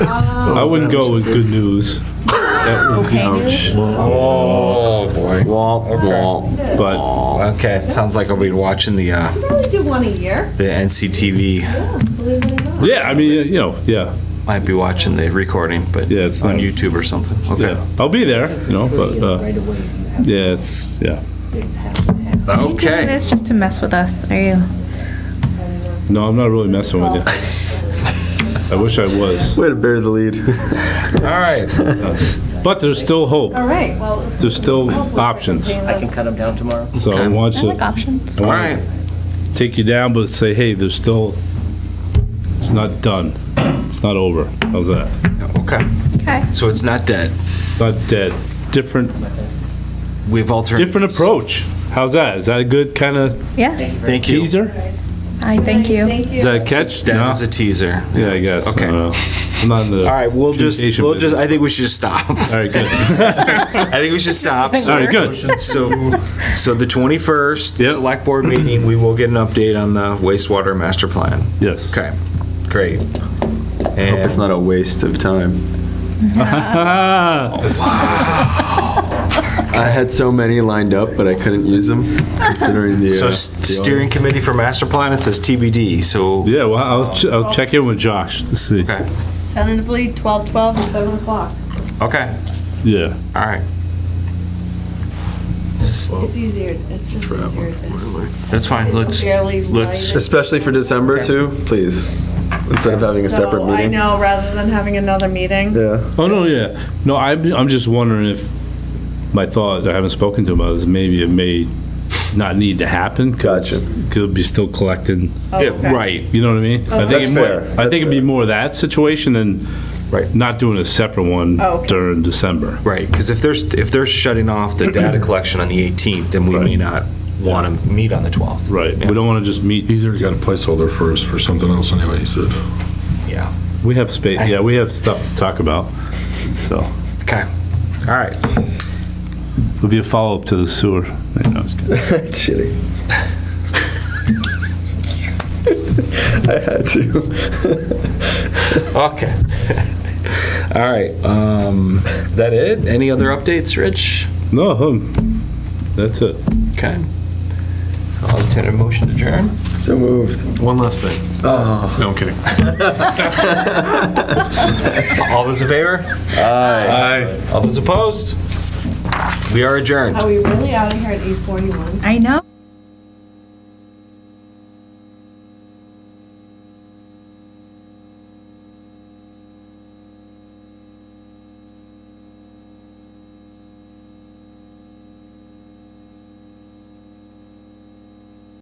I wouldn't go with good news. That would be-
Okay news?
Oh, boy. Okay.
But
Okay, sounds like I'll be watching the
Only do one a year.
NCTV.
Believe it or not.
yeah, I mean, you know, yeah,
Might be watching the recording, but
Yeah, it's
on
not-
YouTube or something. Okay.
yeah. I'll be there, you know, but yeah, yeah.
Are you doing
Okay.
this just to mess with us? Are you?
No, I'm not really messing with you. I wish I was.
Way to bury the lead.
All right.
But there's still hope.
All right, well.
There's still options.
I can cut them down tomorrow.
So I want
I
to
like options.
All right.
take you down, but say, hey, there's still, it's not done. It's not over. How's that?
Okay.
Okay.
So it's not dead.
It's not dead. Different
We've alternatives.
different approach. How's that? Is that a good kind of
Yes,
Thank you.
teaser?
I thank you.
Thank you.
Is that a catch?
That
No?
is a teaser.
Yeah, I
Yes.
guess.
Okay.
I don't know. I'm not in the.
All right, we'll just,
communication business.
I think we should stop.
All right, good.
I think we should stop.
All right, good.
So the 21st,
Yep.
select board meeting, we will get an update on the wastewater master plan.
Yes.
Okay, great.
Hope
And
it's not a waste of time. I had so many lined up, but I couldn't use them, considering the.
so
the
steering
audience.
committee for master plan, it says TBD, so,
Yeah, well, I'll check in with Josh to see.
okay,
Tentatively, 12:12 and 7 o'clock.
okay,
Yeah.
all right.
It's easier, it's just easier to.
That's fine, let's,
Barely
let's,
Especially for December too, please. Instead of having a separate
So, I
meeting.
know, rather than having another meeting.
Yeah.
Oh, no, yeah. No, I'm just wondering if, my thought, I haven't spoken to him about, is maybe it may not need to happen. 'cause
Gotcha.
Could be still collecting,
Oh,
yeah,
okay.
right,
you know what I mean? I think
That's
it
fair.
might, I think it'd be
That's
more that situation than
right.
not doing a separate one
Oh, okay.
during December.
Right, because if they're shutting off the data collection on the 18th, then we may not want to meet on the 12th.
Right.
Yeah.
We don't want to just meet,
He's already got a placeholder for us for something else anyway, he said.
Yeah,
we have space, yeah, we have stuff to talk about, so.
okay, all right.
It'll be a follow-up to the sewer. No, I'm just kidding.
Shitty. I had to.
Okay. All right, is that it? Any other updates, Rich?
No, that's it.
Okay. So I'll entertain a motion to adjourn.
So moved.
One last thing.
Oh.
No, I'm kidding.
All those in favor? Aye. All those opposed? We are adjourned.
Are we really out of here at 8:41?
I know.